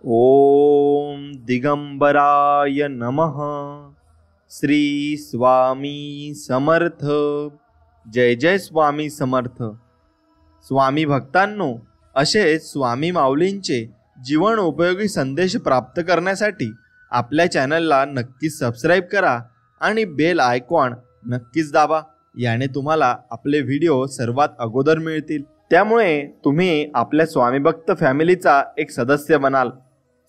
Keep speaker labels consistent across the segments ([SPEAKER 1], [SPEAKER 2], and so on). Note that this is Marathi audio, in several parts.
[SPEAKER 1] ओम दिगंबराय नमः। श्री स्वामी समर्थ। जय जय स्वामी समर्थ। स्वामी भक्तांनो, असे स्वामी माऊलींचे जीवन उपयोगी संदेश प्राप्त करण्यासाठी आपल्या चॅनलला नक्कीच सबस्क्राईब करा आणि बेल आयकॉन नक्कीच दाबा। याने तुम्हाला आपले व्हिडिओ सर्वात अगोदर मिळतील। त्यामुळे तुम्ही आपल्या स्वामी भक्त फॅमिलीचा एक सदस्य बनाल।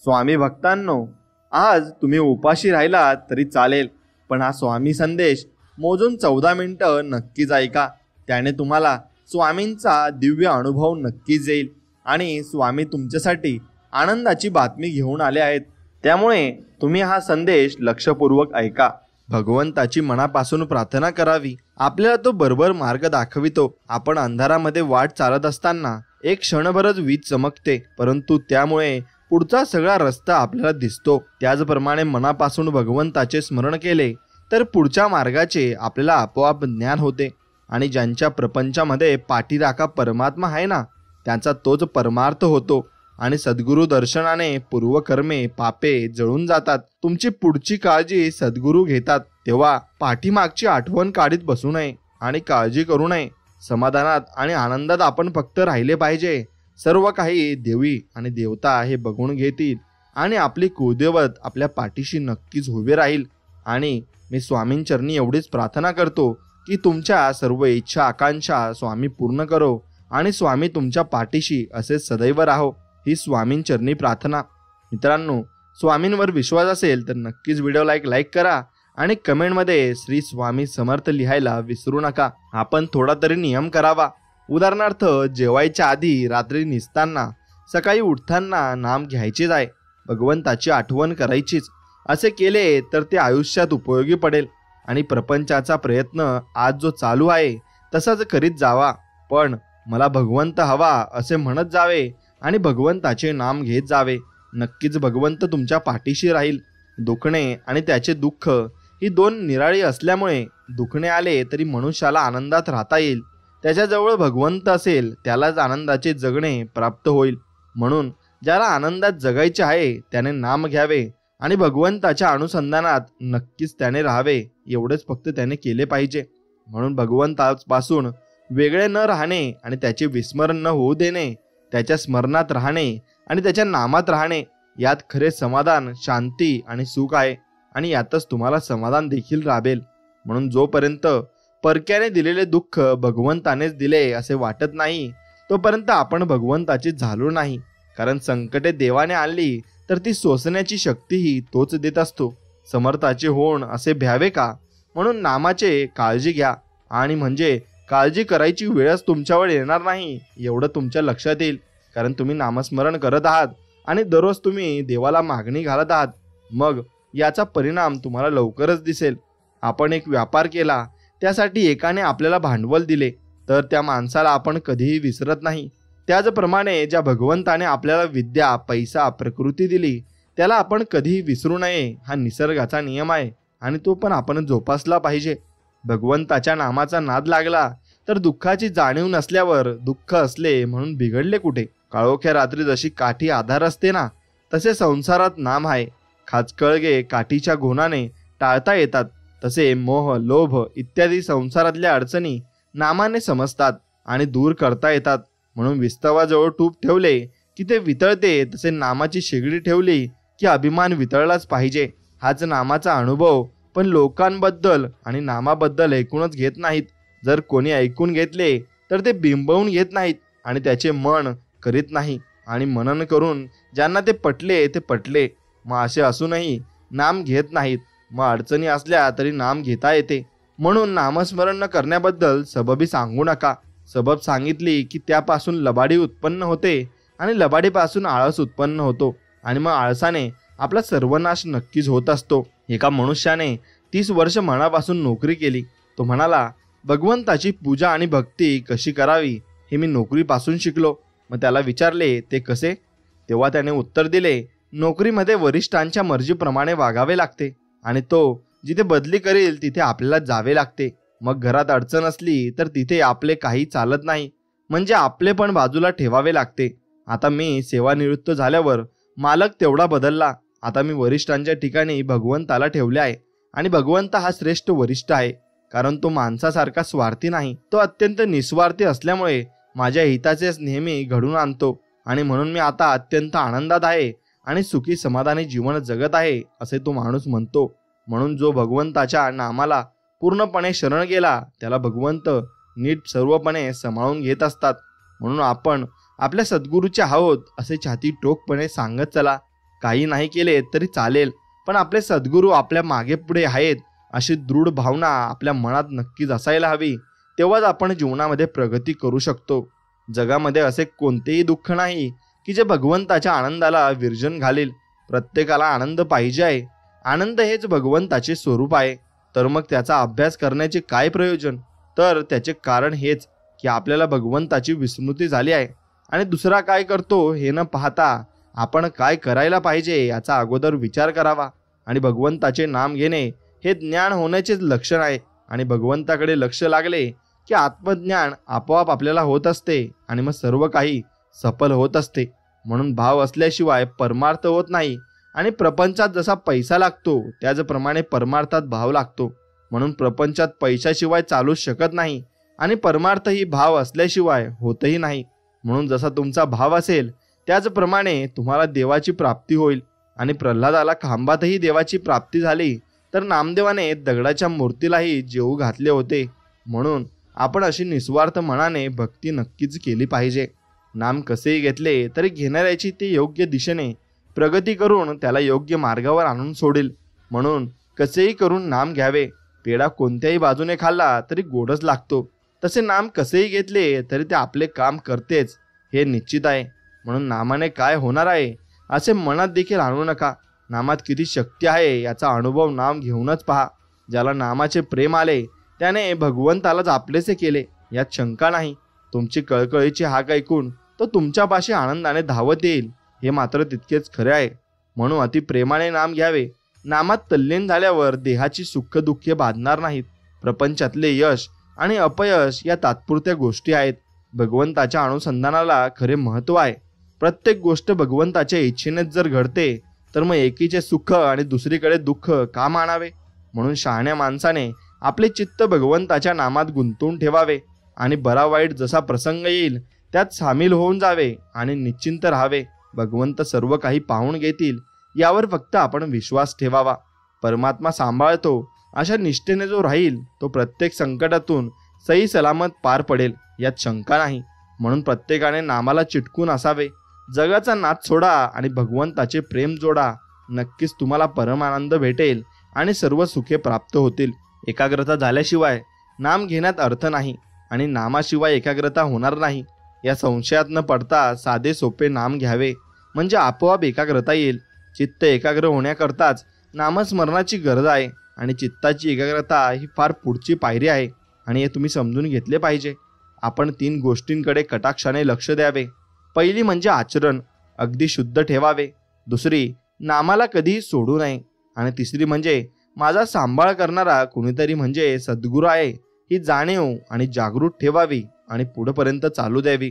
[SPEAKER 1] स्वामी भक्तांनो, आज तुम्ही उपाशी राहिला तरी चालेल, पण हा स्वामी संदेश मोजून 14 मिनिटं नक्कीच ऐका। त्याने तुम्हाला स्वामींचा दिव्य अनुभव नक्कीच येईल आणि स्वामी तुमच्यासाठी आनंदाची बातमी घेऊन आले आहेत। त्यामुळे तुम्ही हा संदेश लक्षपूर्वक ऐका। भगवंताची मनापासून प्रार्थना करावी। आपल्याला तो बरोबर मार्ग दाखवितो। आपण अंधारामध्ये वाट चालत असताना एक क्षणभरच वीज चमकते, परंतु त्यामुळे पुढचा सगळा रस्ता आपल्याला दिसतो। त्याचप्रमाणे मनापासून भगवंताचे स्मरण केले तर पुढच्या मार्गाचे आपल्याला आपोआप ज्ञान होते आणि ज्यांच्या प्रपंचामध्ये पाठीराखा परमात्मा आहे ना, त्यांचा तोच परमार्थ होतो आणि सद्गुरु दर्शनाने पूर्वकर्मे पापे जळून जातात। तुमची पुढची काळजी सद्गुरु घेतात, तेव्हा पाठीमागची आठवण काढीत बसू नये आणि काळजी करू नये। समाधानात आणि आनंदात आपण फक्त राहिले पाहिजे। सर्व काही देवी आणि देवता हे बघून घेतील आणि आपली कुलदैवत आपल्या पाठीशी नक्कीच उभे राहील। आणि मी स्वामींचरणी एवढीच प्रार्थना करतो की तुमच्या सर्व इच्छा आकांक्षा स्वामी पूर्ण करो आणि स्वामी तुमच्या पाठीशी असे सदैव राहो, ही स्वामींचरणी प्रार्थना। मित्रांनो, स्वामींवर विश्वास असेल तर नक्कीच व्हिडिओला लाईक करा आणि कमेंटमध्ये श्री स्वामी समर्थ लिहायला विसरू नका। आपण थोडा तरी नियम करावा। उदाहरणार्थ, जेवायच्या आधी, रात्री निसताना, सकाळी उठताना नाम घ्यायचेच आहे, भगवंताची आठवण करायचीच। असे केले तर ते आयुष्यात उपयोगी पडेल आणि प्रपंचाचा प्रयत्न आज जो चालू आहे तसाच करीत जावा। पण मला भगवंत हवा असे म्हणत जावे आणि भगवंताचे नाम घेत जावे। नक्कीच भगवंत तुमच्या पाठीशी राहील। दुखणे आणि त्याचे दुःख ही दोन निराळी असल्यामुळे दुखणे आले तरी मनुष्याला आनंदात राहता येईल। त्याच्याजवळ भगवंत असेल त्यालाच आनंदाचे जगणे प्राप्त होईल। म्हणून ज्याला आनंदात जगायचे आहे त्याने नाम घ्यावे आणि भगवंताच्या अनुसंधानात नक्कीच त्याने राहावे। एवढेच फक्त त्याने केले पाहिजे। म्हणून भगवंतापासून वेगळे न राहणे आणि त्याचे विस्मरण न होऊ देणे, त्याच्या स्मरणात राहणे आणि त्याच्या नामात राहणे, यात खरे समाधान, शांती आणि सुख आहे आणि यातच तुम्हाला समाधान देखील लाभेल। म्हणून जोपर्यंत परक्याने दिलेले दुःख भगवंतानेच दिले असे वाटत नाही, तोपर्यंत आपण भगवंताचे झालो नाही। कारण संकटे देवाने आणली तर ती सोसण्याची शक्तीही तोच देत असतो। समर्थाचे होण असे भ्यावे का? म्हणून नामाचे काळजी घ्या आणि म्हणजे काळजी करायची वेळच तुमच्यावर येणार नाही एवढं तुमच्या लक्षात येईल। कारण तुम्ही नामस्मरण करत आहात आणि दररोज तुम्ही देवाला मागणी घालत आहात। मग याचा परिणाम तुम्हाला लवकरच दिसेल। आपण एक व्यापार केला, त्यासाठी एकाने आपल्याला भांडवल दिले तर त्या माणसाला आपण कधीही विसरत नाही। त्याचप्रमाणे ज्या भगवंताने आपल्याला विद्या, पैसा, प्रकृती दिली त्याला आपण कधीही विसरू नये, हा निसर्गाचा नियम आहे आणि तो पण आपण जोपासला पाहिजे। भगवंताच्या नामाचा नाद लागला तर दुःखाची जाणीव नसल्यावर दुःख असले म्हणून बिघडले कुठे। काळोख्या रात्री जशी काठी आधार असते ना, तसे संसारात नाम आहे। खाचकळगे काठीच्या घोणाने टाळता येतात, तसे मोह, लोभ इत्यादी संसारातल्या अडचणी नामाने समजतात आणि दूर करता येतात। म्हणून विस्तवाजवळ तूप ठेवले की ते वितळते, तसे नामाची शेगडी ठेवली की अभिमान वितळलाच पाहिजे। हाच नामाचा अनुभव। पण लोकांबद्दल आणि नामाबद्दल ऐकूनच घेत नाहीत। जर कोणी ऐकून घेतले तर ते बिंबवून घेत नाहीत आणि त्याचे मन करीत नाही आणि मनन करून ज्यांना ते पटले। मग असे असूनही नाम घेत नाहीत। मग अडचणी असल्या तरी नाम घेता येते। म्हणून नामस्मरण न करण्याबद्दल सबबी सांगू नका। सबब सांगितली की त्यापासून लबाडी उत्पन्न होते आणि लबाडीपासून आळस उत्पन्न होतो आणि मग आळसाने आपला सर्वनाश नक्कीच होत असतो। एका मनुष्याने 30 वर्ष मनापासून नोकरी केली। तो म्हणाला, भगवंताची पूजा आणि भक्ती कशी करावी हे मी नोकरीपासून शिकलो। मग त्याला विचारले, ते कसे? तेव्हा त्याने उत्तर दिले, नोकरीमध्ये वरिष्ठांच्या मर्जीप्रमाणे वागावे लागते आणि तो जिथे बदली करेल तिथे आपल्याला जावे लागते। मग घरात अडचण असली तर तिथे आपले काही चालत नाही, म्हणजे आपले पण बाजूला ठेवावे लागते। आता मी सेवानिवृत्त झाल्यावर मालक तेवढा बदलला. आता मी वरिष्ठांच्या ठिकाणी भगवंताला ठेवले आहे आणि भगवंत हा श्रेष्ठ वरिष्ठ आहे, कारण तो माणसासारखा स्वार्थी नाही. तो अत्यंत निस्वार्थी असल्यामुळे माझ्या हिताचेच नेहमी घडून आणतो आणि म्हणून मी आता अत्यंत आनंदात आहे आणि सुखी समाधानी जीवन जगत आहे असे तो माणूस म्हणतो. म्हणून जो भगवंताच्या नामाला पूर्णपणे शरण गेला त्याला भगवंत नीट सर्वपणे सांभाळून घेत असतात. म्हणून आपण आपल्या सद्गुरूचे आहोत असे छाती टोकपणे सांगत चला. काही नाही केले तरी चालेल, पण आपले सद्गुरू आपल्या मागे पुढे आहेत अशी दृढ भावना आपल्या मनात नक्कीच असायला हवी. तेव्हाच आपण जीवनामध्ये प्रगती करू शकतो. जगामध्ये असे कोणतेही दुःख नाही की जे भगवंताच्या आनंदाला विर्जन घालेल. प्रत्येकाला आनंद पाहिजे आहे. आनंद हेच भगवंताचे स्वरूप आहे. तर मग त्याचा अभ्यास करण्याचे काय प्रयोजन? तर त्याचे कारण हेच की आपल्याला भगवंताची विस्मृती झाली आहे आणि दुसरा काय करतो हे न पाहता आपण काय करायला पाहिजे याचा अगोदर विचार करावा. आणि भगवंताचे नाम घेणे हे ज्ञान होण्याचेच लक्षण आहे. आणि भगवंताकडे लक्ष लागले की आत्मज्ञान आपोआप आपल्याला होत असते आणि मग सर्व काही सफल होत असते. म्हणून भाव असल्याशिवाय परमार्थ होत नाही आणि प्रपंचात जसा पैसा लागतो त्याचप्रमाणे परमार्थात भाव लागतो. म्हणून प्रपंचात पैशाशिवाय चालूच शकत नाही आणि परमार्थ ही भाव असल्याशिवाय होतही नाही. म्हणून जसा तुमचा भाव असेल त्याचप्रमाणे तुम्हाला देवाची प्राप्ती होईल. आणि प्रल्हादाला खांबातही देवाची प्राप्ती झाली तर नामदेवाने दगडाच्या मूर्तीलाही जेवू घातले होते. म्हणून आपण अशी निस्वार्थ मनाने भक्ती नक्कीच केली पाहिजे. नाम कसेही घेतले तरी घेणाऱ्याची ते योग्य दिशेने प्रगती करून त्याला योग्य मार्गावर आणून सोडेल. म्हणून कसेही करून नाम घ्यावे. पेढा कोणत्याही बाजूने खाल्ला तरी गोडच लागतो, तसे नाम कसेही घेतले तरी ते आपले काम करतेच हे निश्चित आहे. म्हणून नामाने काय होणार आहे असे मनात देखील आणू नका. नामात किती शक्ती आहे याचा अनुभव नाम घेऊनच पहा. ज्याला नामाचे प्रेम आले त्याने भगवंतालाच आपलेसे केले यात शंका नाही. तुमची कळकळीची हाक ऐकून तो तुमच्यापाशी आनंदाने धावत येईल हे मात्र तितकेच खरे आहे. म्हणून अति प्रेमाने नाम घ्यावे. नामात तल्लीन झाल्यावर देहाची सुख दुःखे बाधणार नाहीत. प्रपंचातले यश आणि अपयश या तात्पुरत्या गोष्टी आहेत. भगवंताच्या अनुसंधानाला खरे महत्त्व आहे. प्रत्येक गोष्ट भगवंताच्या इच्छेनेच जर घडते तर मग एकीचे सुख आणि दुसरीकडे दुःख का मानावे? म्हणून शहाण्या माणसाने आपले चित्त भगवंताच्या नामात गुंतवून ठेवावे आणि बरा वाईट जसा प्रसंग येईल त्यात सामील होऊन जावे आणि निश्चिंत राहावे. भगवंत सर्व काही पाहून घेतील यावर फक्त आपण विश्वास ठेवावा. परमात्मा सांभाळतो अशा निष्ठेने जो राहील तो प्रत्येक संकटातून सही सलामत पार पडेल यात शंका नाही. म्हणून प्रत्येकाने नामाला चिटकून असावे. जगाचा नाद सोडा आणि भगवंताचे प्रेम जोडा. नक्कीच तुम्हाला परमानंद भेटेल आणि सर्व सुखे प्राप्त होतील. एकाग्रता झाल्याशिवाय नाम घेण्यात अर्थ नाही आणि नामाशिवाय एकाग्रता होणार नाही. या संशयात न पडता साधे सोपे नाम घ्यावे म्हणजे आपोआप एकाग्रता येईल. चित्त एकाग्र होण्याकरताच नामस्मरणाची गरज आहे आणि चित्ताची एकाग्रता ही फार पुढची पायरी आहे आणि हे तुम्ही समजून घेतले पाहिजे. आपण 3 गोष्टींकडे कटाक्षाने लक्ष द्यावे. पहिली म्हणजे आचरण अगदी शुद्ध ठेवावे. दुसरी नामाला कधीही सोडू नये आणि तिसरी म्हणजे माझा सांभाळ करणारा कुणीतरी म्हणजे सद्गुरू आहे ही जाणीव आणि जागृत ठेवावी आणि पुढेपर्यंत चालू द्यावी.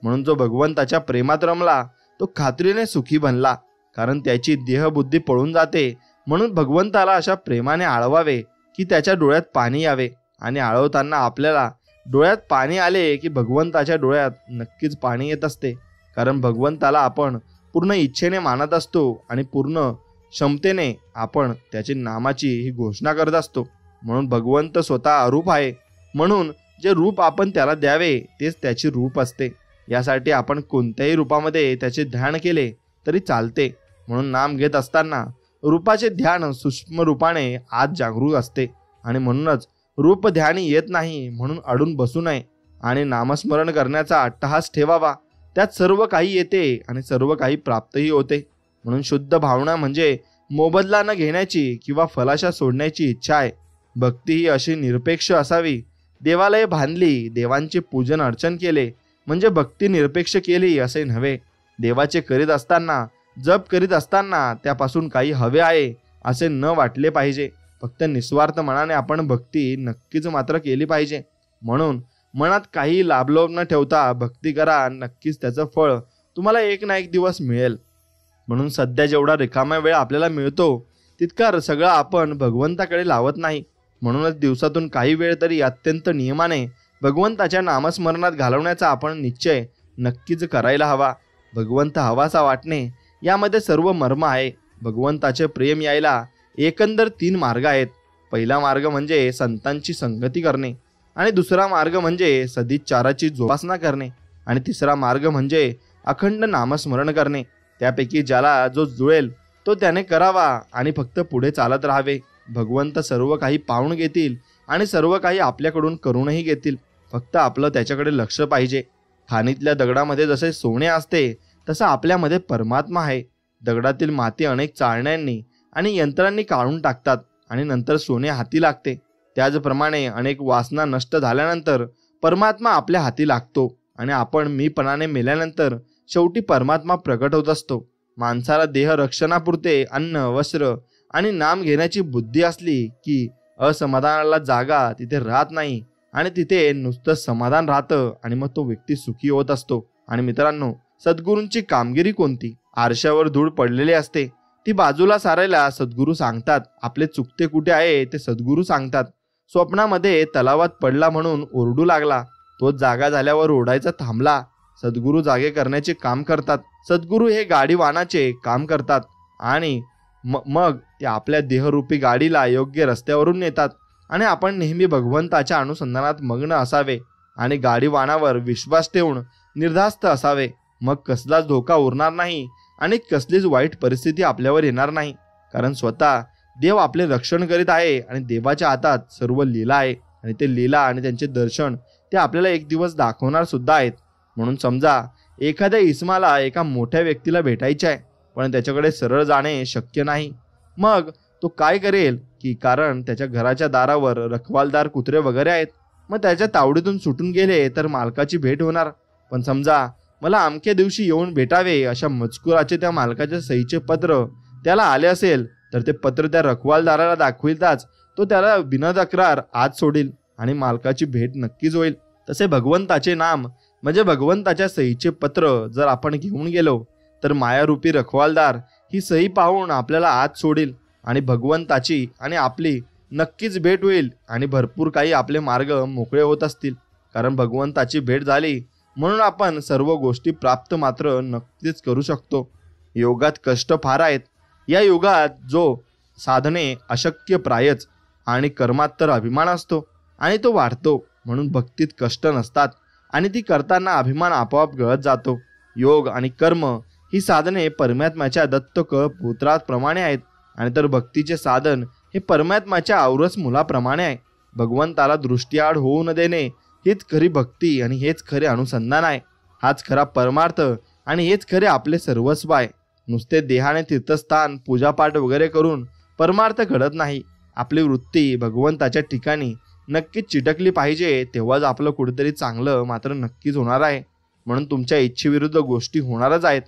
[SPEAKER 1] म्हणून जो भगवंताच्या प्रेमात रमला तो खात्रीने सुखी बनला, कारण त्याची देहबुद्धी पळून जाते. म्हणून भगवंताला अशा प्रेमाने आळवावे की त्याच्या डोळ्यात पाणी यावे. आणि आळवताना आपल्याला डोळ्यात पाणी आले की भगवंताच्या डोळ्यात नक्कीच पाणी येत असते, कारण भगवंताला आपण पूर्ण इच्छेने मानत असतो आणि पूर्ण क्षमतेने आपण त्याची नामाची ही घोषणा करत असतो. म्हणून भगवंत स्वतः अरूप आहे. म्हणून जे रूप आपण त्याला द्यावे तेच त्याचे रूप असते. यासाठी आपण कोणत्याही रूपामध्ये त्याचे ध्यान केले तरी चालते. म्हणून नाम घेत असताना रूपाचे ध्यान सूक्ष्म रूपाने आत जागरूक असते आणि म्हणूनच रूप ध्यानी येत नाही म्हणून अडून बसू नये आणि नामस्मरण करण्याचा अट्टहास ठेवावा. त्यात सर्व काही येते आणि सर्व काही प्राप्तही होते. म्हणून शुद्ध भावना म्हणजे मोबदला न घेण्याची किंवा फलाशा सोडण्याची इच्छा आहे. भक्ती ही अशी निरपेक्ष असावी. देवालय बांधली, देवांचे पूजन अर्चन केले म्हणजे भक्ती निरपेक्ष केली असे नव्हे. देवाचे करीत असताना जप करीत असताना त्यापासून काही हवे आहे असे न वाटले पाहिजे. फक्त निस्वार्थ मनाने आपण भक्ती नक्कीच मात्र केली पाहिजे. म्हणून मनात काही लाभलोभ न ठेवता भक्ती करा. नक्कीच त्याचं फळ तुम्हाला एक ना एक दिवस मिळेल. म्हणून सध्या जेवढा रिकामा वेळ आपल्याला मिळतो तितका सगळा आपण भगवंताकडे लावत नाही. म्हणूनच दिवसातून काही वेळ तरी अत्यंत नियमाने भगवंताच्या नामस्मरणात घालवण्याचा आपण निश्चय नक्कीच करायला हवा. भगवंत हवासा वाटणे यामध्ये सर्व मर्म आहे. भगवंताचे प्रेम यायला एकंदर 3 मार्ग आहेत. पहिला मार्ग म्हणजे संतांची संगती करणे, आणि दुसरा मार्ग म्हणजे सदिच्छाराची जोपासना करणे, आणि तिसरा मार्ग म्हणजे अखंड नामस्मरण करणे. त्यापैकी ज्याला जो जुळेल तो त्याने करावा आणि फक्त पुढे चालत राहावे. भगवंत सर्व काही पाहून घेतील आणि सर्व काही आपल्याकडून करूनही घेतील. फक्त आपलं त्याच्याकडे लक्ष पाहिजे. खाणीतल्या दगडामध्ये जसे सोने असते तसं आपल्यामध्ये परमात्मा आहे. दगडातील माती अनेक चाळण्यांनी आणि यंत्रांनी काढून टाकतात आणि नंतर सोने हाती लागते. त्याचप्रमाणे अनेक वासना नष्ट झाल्यानंतर परमात्मा आपल्या हाती लागतो आणि आपण मीपणाने मेल्यानंतर शेवटी परमात्मा प्रकट होत असतो. माणसाला देह रक्षणापुरते अन्न, वस्त्र आणि नाम घेण्याची बुद्धी असली की असमाधानाला जागा तिथे राहत नाही आणि तिथे नुसतं समाधान राहतं आणि मग तो व्यक्ती सुखी होत असतो. आणि मित्रांनो, सद्गुरूंची कामगिरी कोणती? आरशावर धूळ पडलेली असते, ती बाजूला सारायला सद्गुरू सांगतात. आपले चुकते कुठे आहे ते सद्गुरू सांगतात. स्वप्नामध्ये तलावात पडला म्हणून ओरडू लागला, तो जागा झाल्यावर ओरडायचा थांबला. सद्गुरू जागे करण्याचे काम करतात. सद्गुरू हे गाडी वाहनाचे काम करतात आणि मग ते आपल्या देहरूपी गाडीला योग्य रस्त्यावरून नेतात. आणि आपण नेहमी भगवंताच्या अनुसंधानात मग्न असावे आणि गाडी वाहनावर विश्वास ठेवून निर्धास्त असावे. मग कसलाच धोका उरणार नाही आणि कसलीच वाईट परिस्थिती आपल्यावर येणार नाही, कारण स्वतः देव आपले रक्षण करीत आहे आणि देवाच्या हातात सर्व लीला आहे आणि ते लीला आणि त्यांचे दर्शन ते आपल्याला एक दिवस दाखवणार सुद्धा आहेत. म्हणून समजा एखाद्या इस्माला एका मोठ्या व्यक्तीला भेटायचे आहे, पण त्याच्याकडे सरळ जाणे शक्य नाही. मग तो काय करेल की कारण त्याच्या घराच्या दारावर रखवालदार कुत्रे वगैरे आहेत, मग त्याच्या तावडीतून सुटून गेले तर मालकाची भेट होणार. पण समजा मला अमक्या दिवशी येऊन भेटावे अशा मजकुराचे त्या मालकाच्या सहीचे पत्र त्याला आले असेल तर ते पत्र त्या रखवालदाराला दाखविताच तो त्याला बिना तक्रार आत सोडील आणि मालकाची भेट नक्कीच होईल. तसे भगवंताचे नाम म्हणजे भगवंताच्या सहीचे पत्र जर आपण घेऊन गेलो तर मायारूपी रखवालदार ही सही पाहून आपल्याला आत सोडील आणि भगवंताची आणि आपली नक्कीच भेट होईल आणि भरपूर काही आपले मार्ग मोकळे होत असतील. कारण भगवंताची भेट झाली म्हणून आपण सर्व गोष्टी प्राप्त मात्र नक्कीच करू शकतो. योगात कष्ट फार आहेत. या युगात जो साधने अशक्य प्रायच आणि कर्मात तर अभिमान असतो आणि तो वाढतो. म्हणून भक्तीत कष्ट नसतात आणि ती करताना अभिमान आपोआप गळत जातो. योग आणि कर्म ही साधने परमात्म्याच्या दत्त पुत्राप्रमाणे आहेत आणि तर भक्तीचे साधन हे परमात्म्याच्या औरस मुलाप्रमाणे आहे. भगवंताला दृष्टीआड होऊ न देणे हीच खरी भक्ती आणि हेच खरे अनुसंधान आहे. हाच खरा परमार्थ आणि हेच खरे आपले सर्वस्व आहे. नुसते देहाने तीर्थस्थान पूजापाठ वगैरे करून परमार्थ घडत नाही. आपली वृत्ती भगवंताच्या ठिकाणी नक्कीच चिटकली पाहिजे, तेव्हाच आपलं कुठेतरी चांगलं मात्र नक्कीच होणार आहे. म्हणून तुमच्या इच्छेविरुद्ध गोष्टी होणारच आहेत,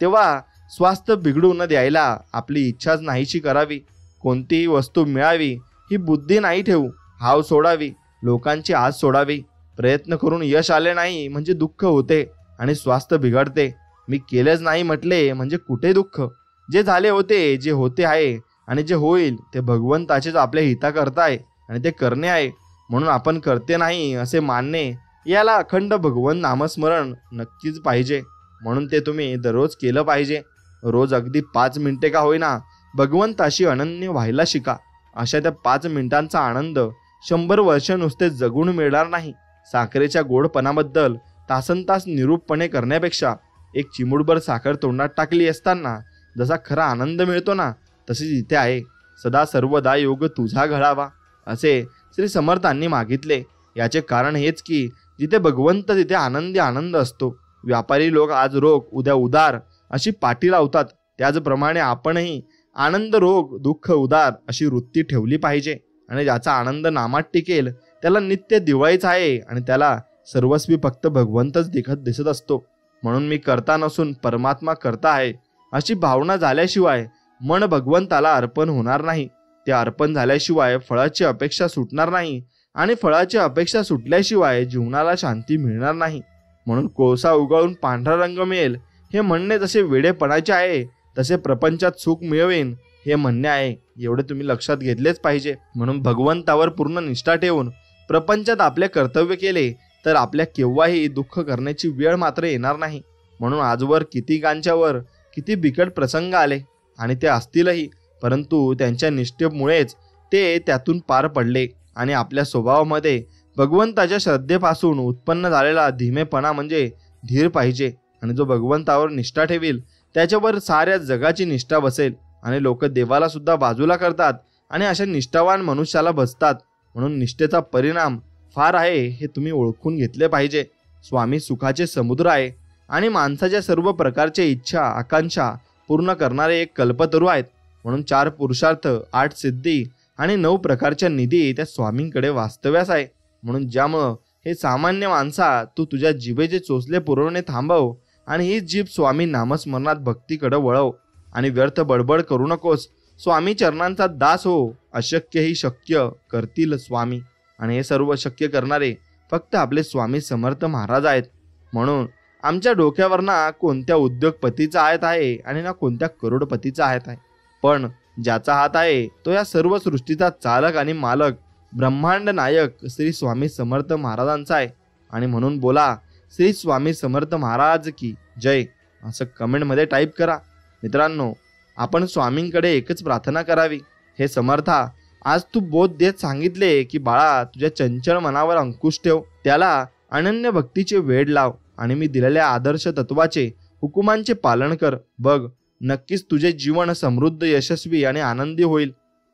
[SPEAKER 1] तेव्हा स्वास्थ्य बिघडू न द्यायला आपली इच्छाच नाहीशी करावी. कोणतीही वस्तू मिळावी ही बुद्धी नाही ठेवू, हाव सोडावी, लोकांची आस सोडावी. प्रयत्न करून यश आले नाही म्हणजे दुःख होते आणि स्वास्थ्य बिघडते. मी केलेच नाही म्हटले म्हणजे कुठे दुःख? जे झाले होते, जे होते आहे आणि जे होईल ते भगवंताचेच आपल्या हिता करताय आणि ते करणे आहे. म्हणून आपण करते नाही असे मानणे, याला अखंड भगवंत नामस्मरण नक्कीच पाहिजे. म्हणून ते तुम्ही दररोज केलं पाहिजे. रोज अगदी 5 मिनिटे का होईना भगवंताशी अनन्य व्हायला शिका. अशा त्या 5 मिनिटांचा आनंद 100 वर्ष नुसते जगून मिळणार नाही. साखरेच्या गोडपणाबद्दल तासनतास निरूपपणे करण्यापेक्षा एक चिमूटभर साखर तोंडात टाकली असताना जसा खरा आनंद मिळतो ना, तसेच इथे आहे. सदा सर्वदा योग तुझा घडावा असे श्री समर्थांनी मागितले. याचे कारण हेच की जिथे भगवंत तिथे आनंदी आनंद असतो. व्यापारी लोक आज रोग उद्या उदार अशी पाठी लावतात, त्याचप्रमाणे आपणही आनंद रोग दुःख उदार अशी वृत्ती ठेवली पाहिजे. आणि ज्याचा आनंद नामात टिकेल त्याला नित्य दिवाळीच आहे आणि त्याला सर्वस्वी फक्त भगवंतच दिसत असतो. म्हणून मी करता नसून परमात्मा करता आहे अशी भावना झाल्याशिवाय मन भगवंताला अर्पण होणार नाही. ते अर्पण झाल्याशिवाय फळाची अपेक्षा सुटणार नाही आणि फळाची अपेक्षा सुटल्याशिवाय जीवनाला शांती मिळणार नाही. म्हणून कोळसा उगळून पांढरा रंग मिळेल हे म्हणणे जसे वेडेपणाचे आहे, तसे प्रपंचात सुख मिळवेन हे म्हणणे आहे, एवढे तुम्ही लक्षात घेतलेच पाहिजे. म्हणून भगवंतावर पूर्ण निष्ठा ठेवून प्रपंचात आपले कर्तव्य केले तर आपल्या केव्हाही दुःख करण्याची वेळ मात्र येणार नाही. म्हणून आजवर कितीकांच्यावर किती बिकट प्रसंग आले आणि ते असतीलही, परंतु त्यांच्या निष्ठेमुळेच ते त्यातून पार पडले. आणि आपल्या स्वभावामध्ये भगवंताच्या श्रद्धेपासून उत्पन्न झालेला धीमेपणा म्हणजे धीर पाहिजे. आणि जो भगवंतावर निष्ठा ठेवील त्याच्यावर साऱ्या जगाची निष्ठा बसेल. आणि लोक देवाला सुद्धा बाजूला करतात आणि अशा निष्ठावान मनुष्याला बसतात. म्हणून निष्ठेचा परिणाम फार आहे हे तुम्ही ओळखून घेतले पाहिजे. स्वामी सुखाचे समुद्र आहे आणि माणसाच्या सर्व प्रकारच्या इच्छा आकांक्षा पूर्ण करणारे एक कल्पतरू आहेत. म्हणून 4 पुरुषार्थ 8 सिद्धी आणि 9 प्रकारच्या निधी त्या स्वामींकडे वास्तव्यास आहे. म्हणून ज्यामुळं हे सामान्य माणसा तू तुझ्या जिभेचे चोचले पुरवणे थांबव आणि ही जीभ स्वामी नामस्मरणात भक्तीकडे वळव आणि व्यर्थ बडबड करू नकोस. स्वामी चरणांचा दास हो. अशक्यही शक्य करतील स्वामी. आणि हे सर्व शक्य करणारे फक्त आपले स्वामी समर्थ महाराज आहेत. म्हणून आमच्या डोक्यावर ना कोणत्या उद्योगपतीचा हात आहे आणि ना कोणत्या करोडपतीचा हात आहे, पण ज्याचा हात आहे तो या सर्व सृष्टीचा चालक आणि मालक ब्रह्मांड नायक श्री स्वामी समर्थ महाराजांचा आहे. आणि म्हणून बोला श्री स्वामी समर्थ महाराज की जय असं कमेंटमध्ये टाईप करा. मित्रांनो, आपण स्वामींकडे एकच प्रार्थना करावी. हे समर्था, आज तू बोध देत सांगितले की बाळा तुझ्या चंचल मनावर अंकुश ठेव, त्याला अनन्य भक्तीचे वेड लाव आणि मी दिलेल्या आदर्श तत्वाचे हुकुमांचे पालन कर. बघ, नक्कीच तुझे जीवन समृद्ध यशस्वी आणि आनंदी होईल.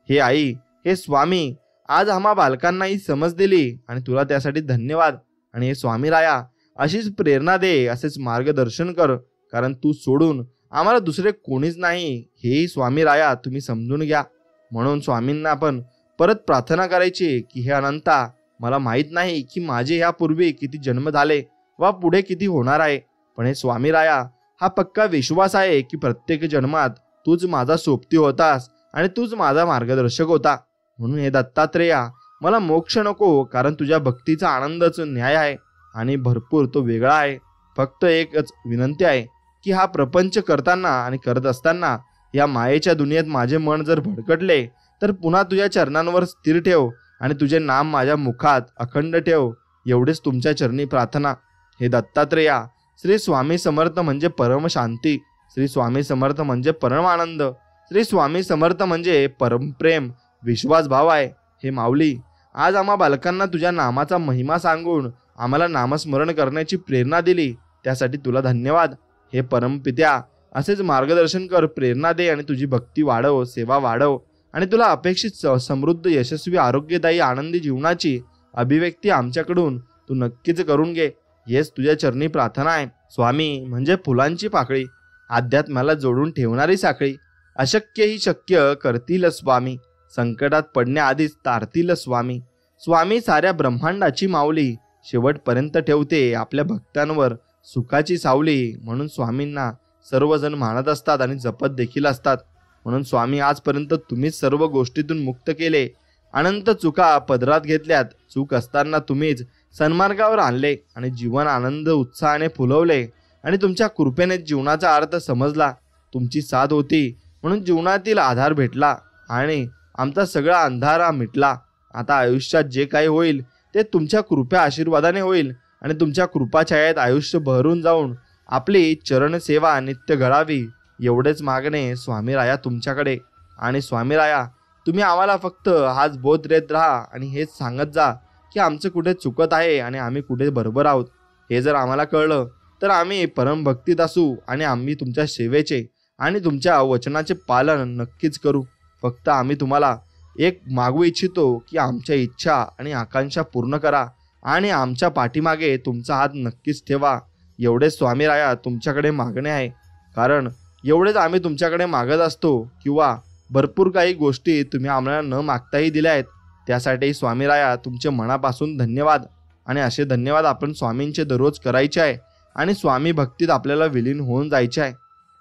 [SPEAKER 1] हे आई, हे स्वामी, आज आम्हा बालकांनाही समज दिली आणि तुला त्यासाठी धन्यवाद. आणि हे स्वामी राया, अशीच प्रेरणा दे, असेच मार्गदर्शन कर, कारण तू सोडून आम्हाला दुसरे कोणीच नाही हेही स्वामी राया तुम्ही समजून घ्या. म्हणून स्वामींना आपण परत प्रार्थना करायची की हे अनंता, मला माहीत नाही की माझे यापूर्वी किती जन्म झाले वा पुढे किती होणार आहे, पण हे स्वामी राया, हा पक्का विश्वास आहे की प्रत्येक जन्मात तूच माझा सोबती होतास आणि तूच माझा मार्गदर्शक होता. म्हणून हे दत्तात्रेया, मला मोक्ष नको, कारण तुझ्या भक्तीचा आनंदच न्याय आहे आणि भरपूर तो वेगळा आहे. फक्त एकच विनंती आहे की हा प्रपंच करताना आणि करत असताना या मायेच्या दुनियेत माझे मन जर भडकटले तर पुन्हा तुझ्या चरणांवर स्थिर ठेव आणि तुझे नाम माझ्या मुखात अखंड ठेव. एवढेच तुमच्या चरणी प्रार्थना. हे दत्तात्रेया, श्री स्वामी समर्थ म्हणजे परम शांती, श्री स्वामी समर्थ म्हणजे परम आनंद, श्री स्वामी समर्थ म्हणजे परम प्रेम विश्वास भाव आहे. हे माऊली, आज आम्हा बालकांना तुझ्या नामाचा महिमा सांगून आम्हाला नामस्मरण करण्याची प्रेरणा दिली, त्यासाठी तुला धन्यवाद. हे परमपित्या, असेच मार्गदर्शन कर, प्रेरणा दे आणि तुझी भक्ती वाढव, सेवा वाढव आणि तुला अपेक्षित समृद्ध यशस्वी आरोग्यदायी आनंदी जीवनाची अभिव्यक्ती आमच्याकडून तू नक्कीच करून घे. हेच तुझ्या चरणी प्रार्थना आहे. स्वामी म्हणजे फुलांची पाकळी, अध्यात्माला जोडून ठेवणारी साखळी. अशक्य ही शक्य करतील स्वामी, संकटात पडण्याआधीच तारतील स्वामी. स्वामी साऱ्या ब्रह्मांडाची माऊली, शेवटपर्यंत ठेवते आपल्या भक्तांवर सुखाची सावली. म्हणून स्वामींना सर्वजण मानत असतात आणि जपत देखील असतात. म्हणून स्वामी, आजपर्यंत तुम्हीच सर्व गोष्टीतून मुक्त केले, अनंत चुका पदरात घेतल्यात, चूक असताना तुम्हीच सन्मार्गावर आणले आणि जीवन आनंद उत्साहाने फुलवले आणि तुमच्या कृपेने जीवनाचा अर्थ समजला. तुमची साथ होती म्हणून जीवनातील आधार भेटला आणि आमचा सगळा अंधारा मिटला. आता आयुष्यात जे काही होईल ते तुमच्या कृपा आशीर्वादाने होईल आणि तुमच्या कृपाछायात आयुष्य बहरून जाऊन आपली चरणसेवा नित्य घडावी, एवढेच मागणे स्वामी राया तुमच्याकडे. आणि स्वामी राया, तुम्ही आम्हाला फक्त हाच बोध देत राहा आणि हेच सांगत जा की आमचं कुठे चुकत आहे आणि आम्ही कुठे बरोबर आहोत. हे जर आम्हाला कळलं तर आम्ही परमभक्तीत असू आणि आम्ही तुमच्या सेवेचे आणि तुमच्या वचनाचे पालन नक्कीच करू. फक्त आम्ही तुम्हाला एक मागू इच्छितो की आमच्या इच्छा आणि आकांक्षा पूर्ण करा आणि आमच्या पाठीमागे तुमचा हात नक्कीच ठेवा. एवढेच स्वामी राया तुमच्याकडे मागणे आहे, कारण एवढेच आम्ही तुमच्याकडे मागत असतो किंवा भरपूर काही गोष्टी तुम्ही आम्हाला न मागताही दिल्या आहेत. त्यासाठी स्वामी राया तुमचे मनापासून धन्यवाद. आणि असे धन्यवाद आपण स्वामींचे दररोज करायचे आहे आणि स्वामी भक्तीत आपल्याला विलीन होऊन जायचे आहे.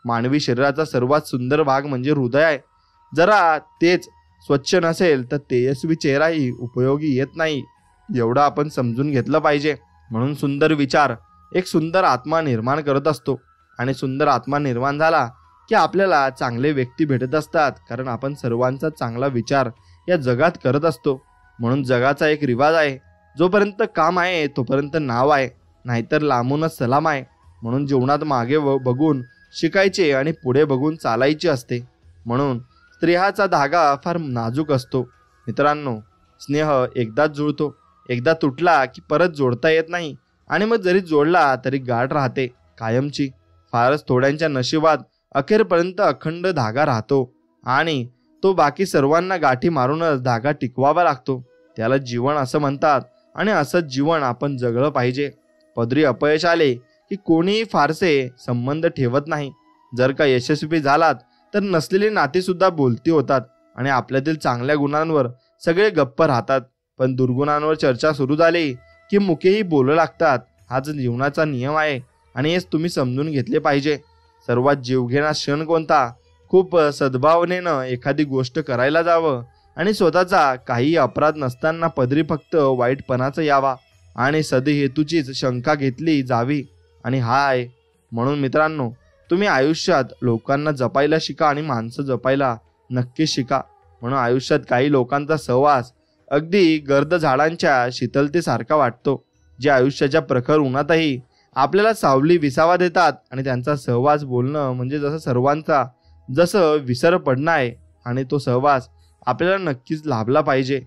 [SPEAKER 1] मानवी शरीराचा सर्वात सुंदर भाग म्हणजे हृदय आहे. जरा तेच स्वच्छ नसेल तर तेजस्वी चेहराही उपयोगी येत नाही, एवढं आपण समजून घेतलं पाहिजे. म्हणून सुंदर विचार एक सुंदर आत्मा निर्माण करत असतो आणि सुंदर आत्मा निर्माण झाला की आपल्याला चांगले व्यक्ती भेटत असतात, कारण आपण सर्वांचा चांगला विचार या जगात करत असतो. म्हणून जगाचा एक रिवाज आहे, जोपर्यंत काम आहे तोपर्यंत नाव आहे, नाहीतर लांबूनच सलाम आहे. म्हणून जीवनात मागे बघून शिकायचे आणि पुढे बघून चालायचे असते. म्हणून स्त्रियाचा धागा फार नाजूक असतो. मित्रांनो, स्नेह एकदाच जुळतो, एकदा तुटला की परत जोडता येत नाही, आणि मग जरी जोडला तरी गाठ राहते कायमची. फारच थोड्यांच्या नशिबात अखेरपर्यंत अखंड धागा राहतो, आणि तो बाकी सर्वांना गाठी मारूनच धागा टिकवावा लागतो. त्याला जीवन असं म्हणतात, आणि असंच जीवन आपण जगलं पाहिजे. पदरी अपयश आले की कोणीही फारसे संबंध ठेवत नाही. जर का यशस्वी झालात तर नसलेली नाती सुद्धा बोलती होतात, आणि आपल्यातील चांगल्या गुणांवर सगळे गप्प राहतात. पण दुर्गुणांवर चर्चा सुरू झाली की मुखेही बोलू लागतात. हाच जीवनाचा नियम आहे, आणि हेच तुम्ही समजून घेतले पाहिजे. सर्वात जीवघेणा क्षण कोणता? खूप सद्भावनेनं एखादी गोष्ट करायला जावं, आणि स्वतःचा काही अपराध नसताना पदरी फक्त वाईटपणाचा यावा, आणि सदहेतूचीच शंका घेतली जावी, आणि हा आहे. म्हणून मित्रांनो, तुम्ही आयुष्यात लोकांना जपायला शिका आणि माणसं जपायला नक्कीच शिका. म्हणून आयुष्यात काही लोकांचा सहवास अगदी गर्द झाडांच्या शीतलतेसारखा वाटतो, जे आयुष्याच्या प्रखर उन्हातही आपल्याला सावली विसावा देतात. आणि त्यांचा सहवास बोलणं म्हणजे जसं विसर पडणं आहे, आणि तो सहवास आपल्याला नक्कीच लाभला पाहिजे.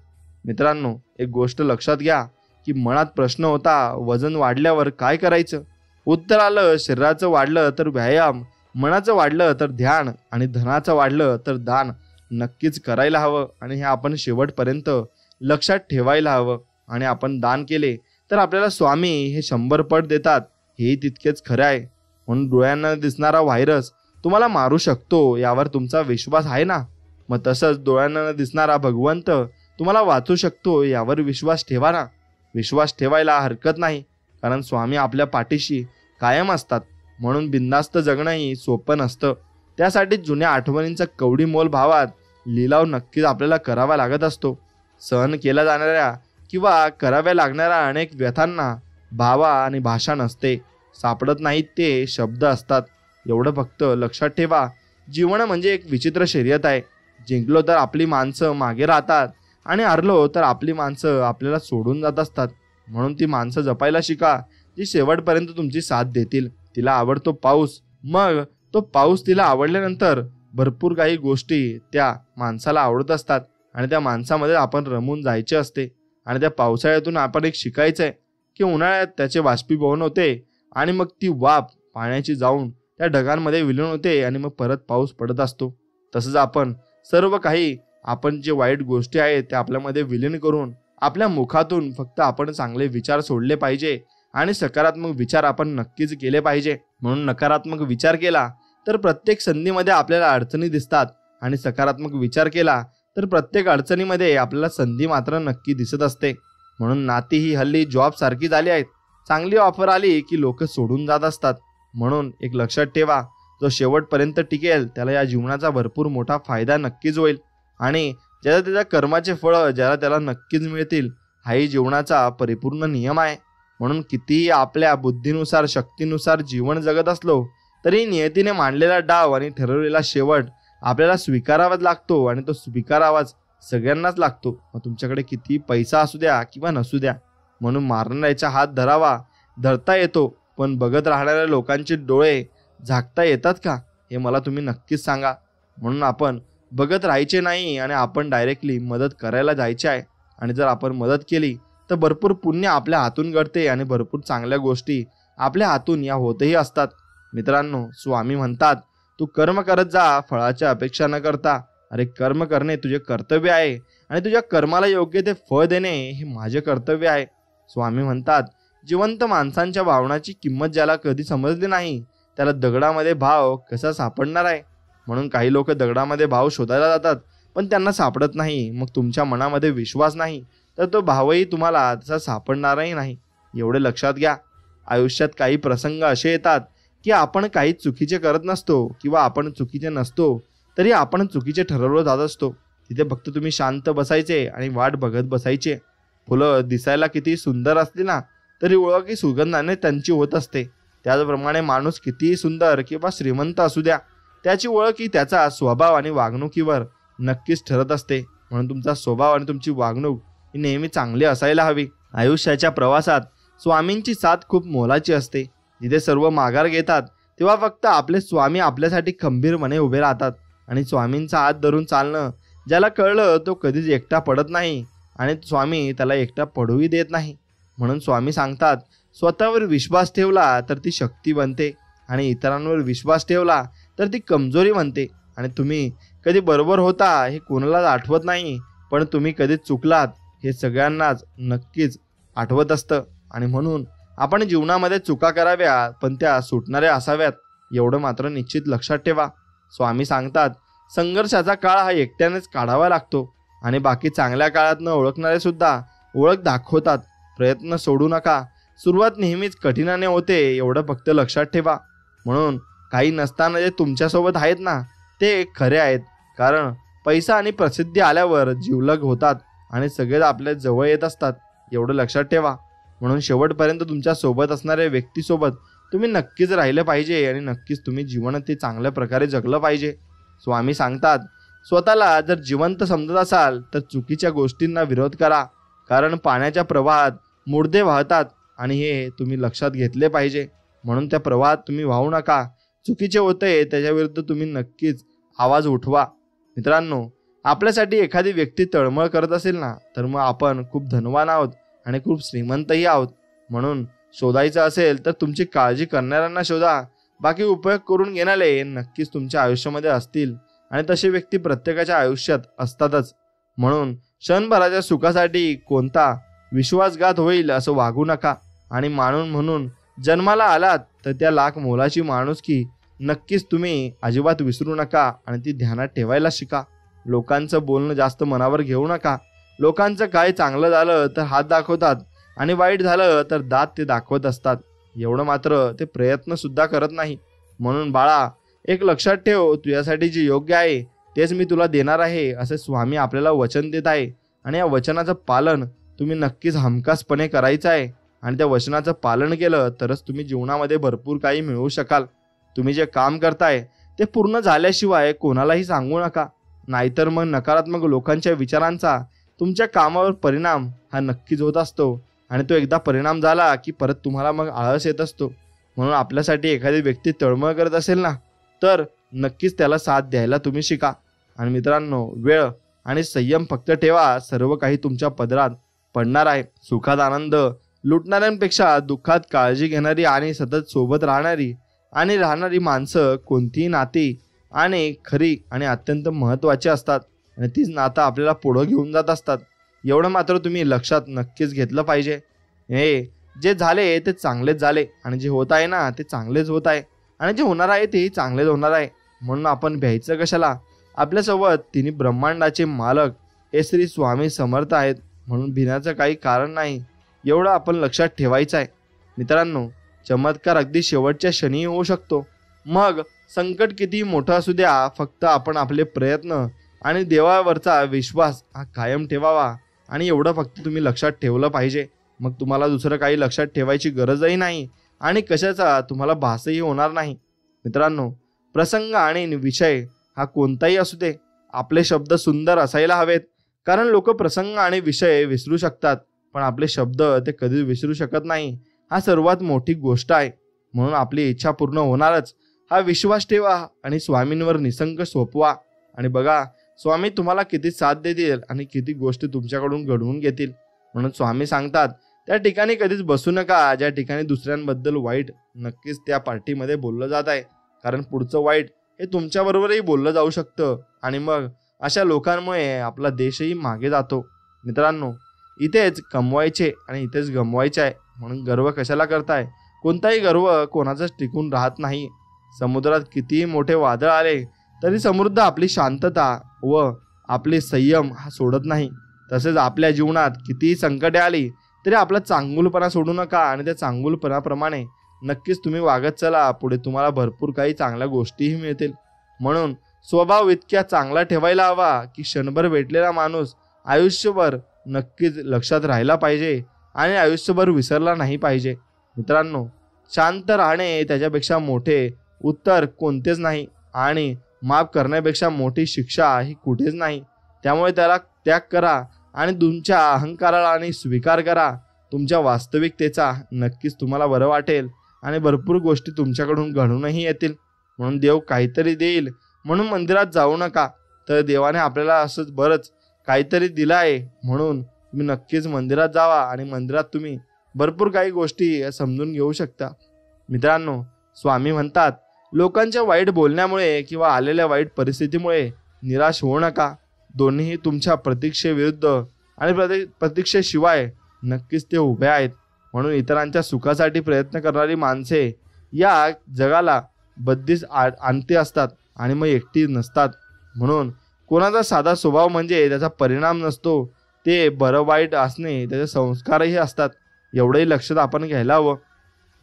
[SPEAKER 1] मित्रांनो, एक गोष्ट लक्षात घ्या की मनात प्रश्न होता, वजन वाढल्यावर काय करायचं? उत्तर आलं, शरीराचं वाढलं तर व्यायाम, मनाचं वाढलं तर ध्यान, आणि धनाचं वाढलं तर दान नक्कीच करायला हवं. आणि हे आपण शेवटपर्यंत लक्षात ठेवायला हवं. आणि आपण दान केले तर आपल्याला स्वामी हे 100 पट देतात, हेही तितकेच खरं आहे. म्हणून डोळ्यांना दिसणारा व्हायरस तुम्हाला मारू शकतो, यावर तुमचा विश्वास आहे ना? मग तसंच डोळ्यांना न दिसणारा भगवंत तुम्हाला वाचू शकतो, यावर विश्वास ठेवा ना. विश्वास ठेवायला हरकत नाही, कारण स्वामी आपल्या पाठीशी कायम असतात. म्हणून बिनधास्त जगणंही सोपं नसतं. त्यासाठी जुन्या आठवणींचा कवडी मोल भावात लिलाव नक्कीच आपल्याला करावा लागत असतो. सहन केल्या जाणाऱ्या किंवा कराव्या लागणाऱ्या अनेक व्यथांना भावा आणि भाषा नसते, सापडत नाहीत ते शब्द असतात. एवढं फक्त लक्षात ठेवा, जीवन म्हणजे एक विचित्र शर्यत आहे. जिंकलो तर आपली माणसं मागे राहतात, आणि हरलो तर आपली माणसं आपल्याला सोडून जात असतात. म्हणून ती माणसं जपायला शिका, जी शेवटपर्यंत तुमची साथ देतील. तिला आवडतो पाऊस, मग तो पाऊस तिला आवडल्यानंतर भरपूर काही गोष्टी त्या माणसाला आवडत असतात, आणि त्या माणसामध्ये आपण रमून जायचे असते. आणि त्या पावसाळ्यातून आपण एक शिकायचं आहे की उन्हाळ्यात त्याचे बाष्पीभवन होते, आणि मग ती वाफ पाण्याची जाऊन त्या ढगांमध्ये विलीन होते, आणि मग परत पाऊस पडत असतो. तसंच आपण सर्व काही, आपण जे वाईट गोष्टी आहेत त्या आपल्यामध्ये विलीन करून आपल्या मुखातून फक्त आपण चांगले विचार सोडले पाहिजे, आणि सकारात्मक विचार आपण नक्कीच केले पाहिजे. म्हणून नकारात्मक विचार केला तर प्रत्येक संधीमध्ये आपल्याला अडचणी दिसतात, आणि सकारात्मक विचार केला तर प्रत्येक अडचणीमध्ये आपल्याला संधी मात्र नक्की दिसत असते. म्हणून नाती ही हल्ली जॉब सारखी झाली आहेत. चांगली ऑफर आली की लोक सोडून जात असतात. म्हणून एक लक्षात ठेवा, जो शेवटपर्यंत टिकेल त्याला या जीवनाचा भरपूर मोठा फायदा नक्कीच होईल, आणि ज्याला त्याच्या कर्माचे फळं ज्याला त्याला नक्कीच मिळतील. हाही जीवनाचा परिपूर्ण नियम आहे. म्हणून कितीही आपल्या बुद्धीनुसार शक्तीनुसार जीवन जगत असलो तरी नियतीने मांडलेला डाव आणि ठरवलेला शेवट आपल्याला स्वीकारावाच लागतो, आणि तो स्वीकारावाच सगळ्यांनाच लागतो. मग तुमच्याकडे किती पैसा असू द्या किंवा नसू द्या. म्हणून मारणाऱ्याचा हात धरता येतो, पण बघत राहणाऱ्या लोकांचे डोळे झाकता येतात का, हे मला तुम्ही नक्कीच सांगा. म्हणून आपण बघत राहायचे नाही, आणि आपण डायरेक्टली मदत करायला जायचे आहे. आणि जर आपण मदत केली तर भरपूर पुण्य आपल्या हातून घडते, आणि भरपूर चांगल्या गोष्टी आपल्या हातून या होतही असतात. मित्रांनो, स्वामी म्हणतात, तू कर्म करत जा, फळाची अपेक्षा न करता. अरे, कर्म करणे तुझे कर्तव्य आहे, आणि तुझ्या कर्माला योग्य ते फळ देणे हे माझे कर्तव्य आहे. स्वामी म्हणतात, जिवंत माणसांच्या भावनाची किंमत ज्याला कधी समजली नाही त्याला दगडामध्ये भाव कसा सापडणार आहे. म्हणून काही लोक दगडामध्ये भाव शोधायला जातात, पण त्यांना सापडत नाही. मग तुमच्या मनामध्ये विश्वास नाही तर तो भावही तुम्हाला तसा सापडणारही नाही. एवढे लक्षात घ्या. आयुष्यात काही प्रसंग असे येतात की आपण काही चुकीचे करत नसतो, किंवा आपण चुकीचे नसतो तरी आपण चुकीचे ठरवलं जात असतो. तिथे फक्त तुम्ही शांत बसायचे आणि वाट बघत बसायचे. फुलं दिसायला किती सुंदर असली ना तरी ओळख ही सुगंधाने त्यांची होत असते. त्याचप्रमाणे माणूस कितीही सुंदर किंवा श्रीमंत असू द्या, त्याची ओळख ही त्याचा स्वभाव आणि वागणुकीवर नक्कीच ठरत असते. म्हणून तुमचा स्वभाव आणि तुमची वागणूक ही नेहमी चांगली असायला हवी. आयुष्याच्या प्रवासात स्वामींची साथ खूप मोलाची असते. जिथे सर्व माघार घेतात तेव्हा फक्त आपले स्वामी आपल्यासाठी खंबीरपणे उभे राहतात. आणि स्वामींचा हात धरून चालणं ज्याला कळलं तो कधीच एकटा पडत नाही आणि स्वामी त्याला एकटा पडूही देत नाही. म्हणून स्वामी सांगतात, स्वतःवर विश्वास ठेवला तर ती शक्ती बनते आणि इतरांवर विश्वास ठेवला तर ती कमजोरी बनते. आणि तुम्ही कधी बरोबर होता हे कोणालाच आठवत नाही, पण तुम्ही कधी चुकलात हे सगळ्यांनाच नक्कीच आठवत असतं. आणि म्हणून आपण जीवनामध्ये चुका कराव्या, पण त्या सुटणाऱ्या असाव्यात एवढं मात्र निश्चित लक्षात ठेवा. स्वामी सांगतात, संघर्षाचा काळ हा एकट्यानेच काढावा लागतो आणि बाकी चांगल्या काळात न ओळखणारे सुद्धा ओळख दाखवतात. प्रयत्न सोडू नका. सुरुवात नेहमीच कठीणाने होते एवढं फक्त लक्षात ठेवा. म्हणून काही नसताना जे तुमच्यासोबत आहेत ना ते खरे आहेत. कारण पैसा आणि प्रसिद्धी आल्यावर जिवलग होतात आणि सगळेच आपल्या जवळ येत असतात एवढं लक्षात ठेवा. म्हणून शेवटपर्यंत तुमच्या सोबत असणाऱ्या व्यक्तीसोबत तुम्ही नक्कीच राहिलं पाहिजे आणि नक्कीच तुम्ही जीवन ते चांगल्या प्रकारे जगलं पाहिजे. स्वामी सांगतात, स्वतःला जर जिवंत समजत असाल तर चुकीच्या गोष्टींना विरोध करा. कारण पाण्याच्या प्रवाहात मुर्दे वाहतात आणि हे तुम्ही लक्षात घेतले पाहिजे. म्हणून त्या प्रवाहात तुम्ही वाहू नका. चुकीचे होते त्याच्याविरुद्ध तुम्ही नक्कीच आवाज उठवा. मित्रांनो, आपल्यासाठी एखादी व्यक्ती तळमळ करत असेल ना तर मग आपण खूप धनवान आहोत आणि खूप श्रीमंतही आहोत. म्हणून शोधायचं असेल तर तुमची काळजी करणाऱ्यांना शोधा. बाकी उपयोग करून घेणारे नक्कीच तुमच्या आयुष्यामध्ये असतील आणि तसे व्यक्ती प्रत्येकाच्या आयुष्यात असतातच. म्हणून क्षणभराच्या सुखासाठी कोणता विश्वासघात होईल असं वागू नका. आणि माणूस म्हणून जन्माला आलात तर त्या लाख मोलाची माणुसकी नक्कीच तुम्ही अजिबात विसरू नका आणि ती ध्यानात ठेवायला शिका. लोकांचं बोलणं जास्त मनावर घेऊ नका. लोकांचं काय चांगलं झालं तर हात दाखवतात आणि वाईट झालं तर दात ते दाखवत असतात. एवढं मात्र ते प्रयत्न सुद्धा करत नाही. म्हणून बाळा, एक लक्षात ठेव, तुझ्यासाठी जे योग्य आहे तेच मी तुला देणार आहे असे स्वामी आपल्याला वचन देत आहे. आणि या वचनाचं पालन तुम्ही नक्कीच हमखासपणे करायचं आहे. आणि त्या वचनाचं पालन केलं तरच तुम्ही जीवनामध्ये भरपूर काही मिळवू शकाल. तुम्ही जे काम करताय ते पूर्ण झाल्याशिवाय कोणालाही सांगू नका. नाहीतर मग नकारात्मक लोकांच्या विचारांचा तुमच्या कामावर परिणाम हा नक्कीच होत असतो आणि तो एकदा परिणाम झाला की परत तुम्हाला मग आळस येत असतो. म्हणून आपल्यासाठी एखादी व्यक्ती तळमळ करत असेल ना तर नक्कीच त्याला साथ द्यायला तुम्ही शिका. आणि मित्रांनो, वेळ आणि संयम फक्त ठेवा. सर्व काही तुमच्या पदरात पडणार आहे. सुखात आनंद लुटणाऱ्यांपेक्षा दुःखात काळजी घेणारी आणि सतत सोबत राहणारी माणसं कोणतीही नाती आणि खरी आणि अत्यंत महत्त्वाची असतात आणि तीच नातं आपल्याला पुढं घेऊन जात असतात. एवढं मात्र तुम्ही लक्षात नक्कीच घेतलं पाहिजे. हे जे झाले ते चांगलेच झाले आणि जे होत आहे ना ते चांगलेच होत आहे आणि जे होणार आहे तेही चांगलेच होणार आहे. म्हणून आपण भ्यायचं कशाला. आपल्यासोबत तिन्ही ब्रह्मांडाचे मालक हे श्री स्वामी समर्थ आहेत. म्हणून भिण्याचं काही कारण नाही. एवढं आपण लक्षात ठेवायचं आहे. मित्रांनो, चमत्कार अगदी शेवटच्या क्षणी होऊ शकतो. मग संकट किती मोठं असू द्या, फक्त आपण आपले प्रयत्न आणि देवावरचा विश्वास हा कायम ठेवावा. आणि एवढं फक्त तुम्ही लक्षात ठेवलं पाहिजे. मग तुम्हाला दुसरं काही लक्षात ठेवायची गरजही नाही आणि कशाचा तुम्हाला भासही होणार नाही. मित्रांनो, प्रसंग आणि विषय हा कोणताही असू दे, आपले शब्द सुंदर असायला हवेत. कारण लोक प्रसंग आणि विषय विसरू शकतात पण आपले शब्द ते कधीच विसरू शकत नाही. हा सर्वात मोठी गोष्ट आहे. म्हणून आपली इच्छा पूर्ण होणारच हा विश्वास ठेवा आणि स्वामींवर निसंक सोपवा. आणि बघा, स्वामी तुम्हाला किती साथ देतील आणि किती गोष्टी तुमच्याकडून घडवून घेतील. म्हणून स्वामी सांगतात, त्या ठिकाणी कधीच बसू नका ज्या ठिकाणी दुसऱ्यांबद्दल वाईट नक्कीच त्या पार्टीमध्ये बोललं जात आहे. कारण पुढचं वाईट हे तुमच्याबरोबरही बोललं जाऊ शकतं आणि मग अशा लोकांमुळे आपला देशही मागे जातो. मित्रांनो, इथेच कमवायचे आणि इथेच गमवायचे आहे. म्हणून गर्व कशाला करताय. कोणताही गर्व कोणाचाच टिकून राहत नाही. समुद्रात कितीही मोठे वादळ आले तरी समुद्र आपली शांतता व आपले संयम हा सोडत नाही. तसेच आपल्या जीवनात कितीही संकटे आली तरी आपला चांगुलपणा सोडू नका आणि त्या चांगुलपणाप्रमाणे नक्कीच तुम्ही वागत चला. पुढे तुम्हाला भरपूर काही चांगल्या गोष्टीही मिळतील. म्हणून स्वभाव इतक्या चांगला ठेवायला हवा की क्षणभर भेटलेला माणूस आयुष्यभर नक्कीच लक्षात राहिला पाहिजे आणि आयुष्यभर विसरला नाही पाहिजे. मित्रांनो, शांत राहणे त्याच्यापेक्षा मोठे उत्तर कोणतेच नाही. आणि माफ करण्यापेक्षा मोठी शिक्षा ही कुठेच नाही. त्यामुळे त्याला त्याग करा आणि तुमच्या अहंकाराला आणि स्वीकार करा तुमच्या वास्तविकतेचा. नक्कीच तुम्हाला बरं वाटेल आणि भरपूर गोष्टी तुमच्याकडून घडूनही येतील. म्हणून देव काहीतरी देईल म्हणून मंदिरात जाऊ नका. तर देवाने आपल्याला असंच बरंच काहीतरी दिलं आहे म्हणून तुम्ही नक्कीच मंदिरात जावा आणि मंदिरात तुम्ही भरपूर काही गोष्टी समजून घेऊ शकता. मित्रांनो, स्वामी म्हणतात, लोकांच्या वाईट बोलण्यामुळे किंवा आलेल्या वाईट परिस्थितीमुळे निराश होऊ नका. दोन्हीही तुमच्या प्रतीक्षेविरुद्ध आणि प्रतीक्षेशिवाय नक्कीच ते उभे आहेत. म्हणून इतरांच्या सुखासाठी प्रयत्न करणारी माणसे या जगाला बत्तीस आणते असतात आणि मग एकटी नसतात. म्हणून कोणाचा साधा स्वभाव म्हणजे त्याचा परिणाम नसतो, ते बरं वाईट असणे त्याचे संस्कारही असतात. एवढंही लक्षात आपण घ्यायला हवं.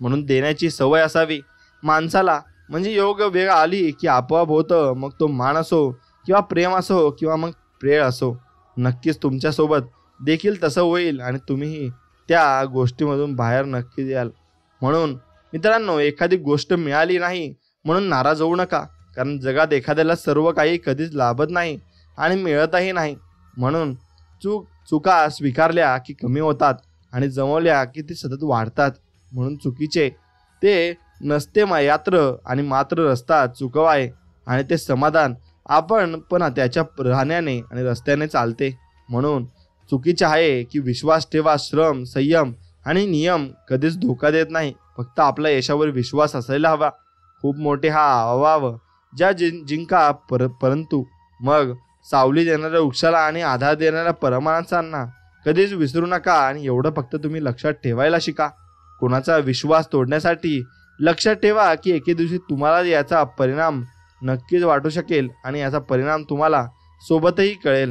[SPEAKER 1] म्हणून देण्याची सवय असावी माणसाला. म्हणजे योग्य वेळ आली की आपोआप होतं. मग तो मान असो किंवा प्रेम असो किंवा मग प्रेळ असो. नक्कीच तुमच्यासोबत देखील तसं होईल आणि तुम्हीही त्या गोष्टीमधून बाहेर नक्कीच याल. म्हणून मित्रांनो, एखादी गोष्ट मिळाली नाही म्हणून नाराज होऊ नका. कारण जगात एखाद्याला सर्व काही कधीच लाभत नाही आणि मिळतही नाही. म्हणून चुका स्वीकारल्या की कमी होतात आणि जमवल्या की ते सतत वाढतात. म्हणून चुकीचे ते नसते यात्र आणि मात्र रस्ता चुकवाय आणि ते समाधान आपण पण त्याच्या राहण्याने आणि रस्त्याने चालते. म्हणून चुकीचे आहे की विश्वास ठेवा. श्रम, संयम आणि नियम कधीच धोका देत नाही. फक्त आपला यशावर विश्वास असायला हवा. खूप मोठे हा अवाव ज्या जिंका परंतु मग सावली देणाऱ्या वृक्षाला आणि आधार देणाऱ्या परमानसांना कधीच विसरू नका. आणि एवढं फक्त तुम्ही लक्षात ठेवायला शिका. कोणाचा विश्वास तोडण्यासाठी लक्षात ठेवा की एके दिवशी तुम्हाला याचा परिणाम नक्कीच वाटू शकेल आणि याचा परिणाम तुम्हाला सोबतही कळेल.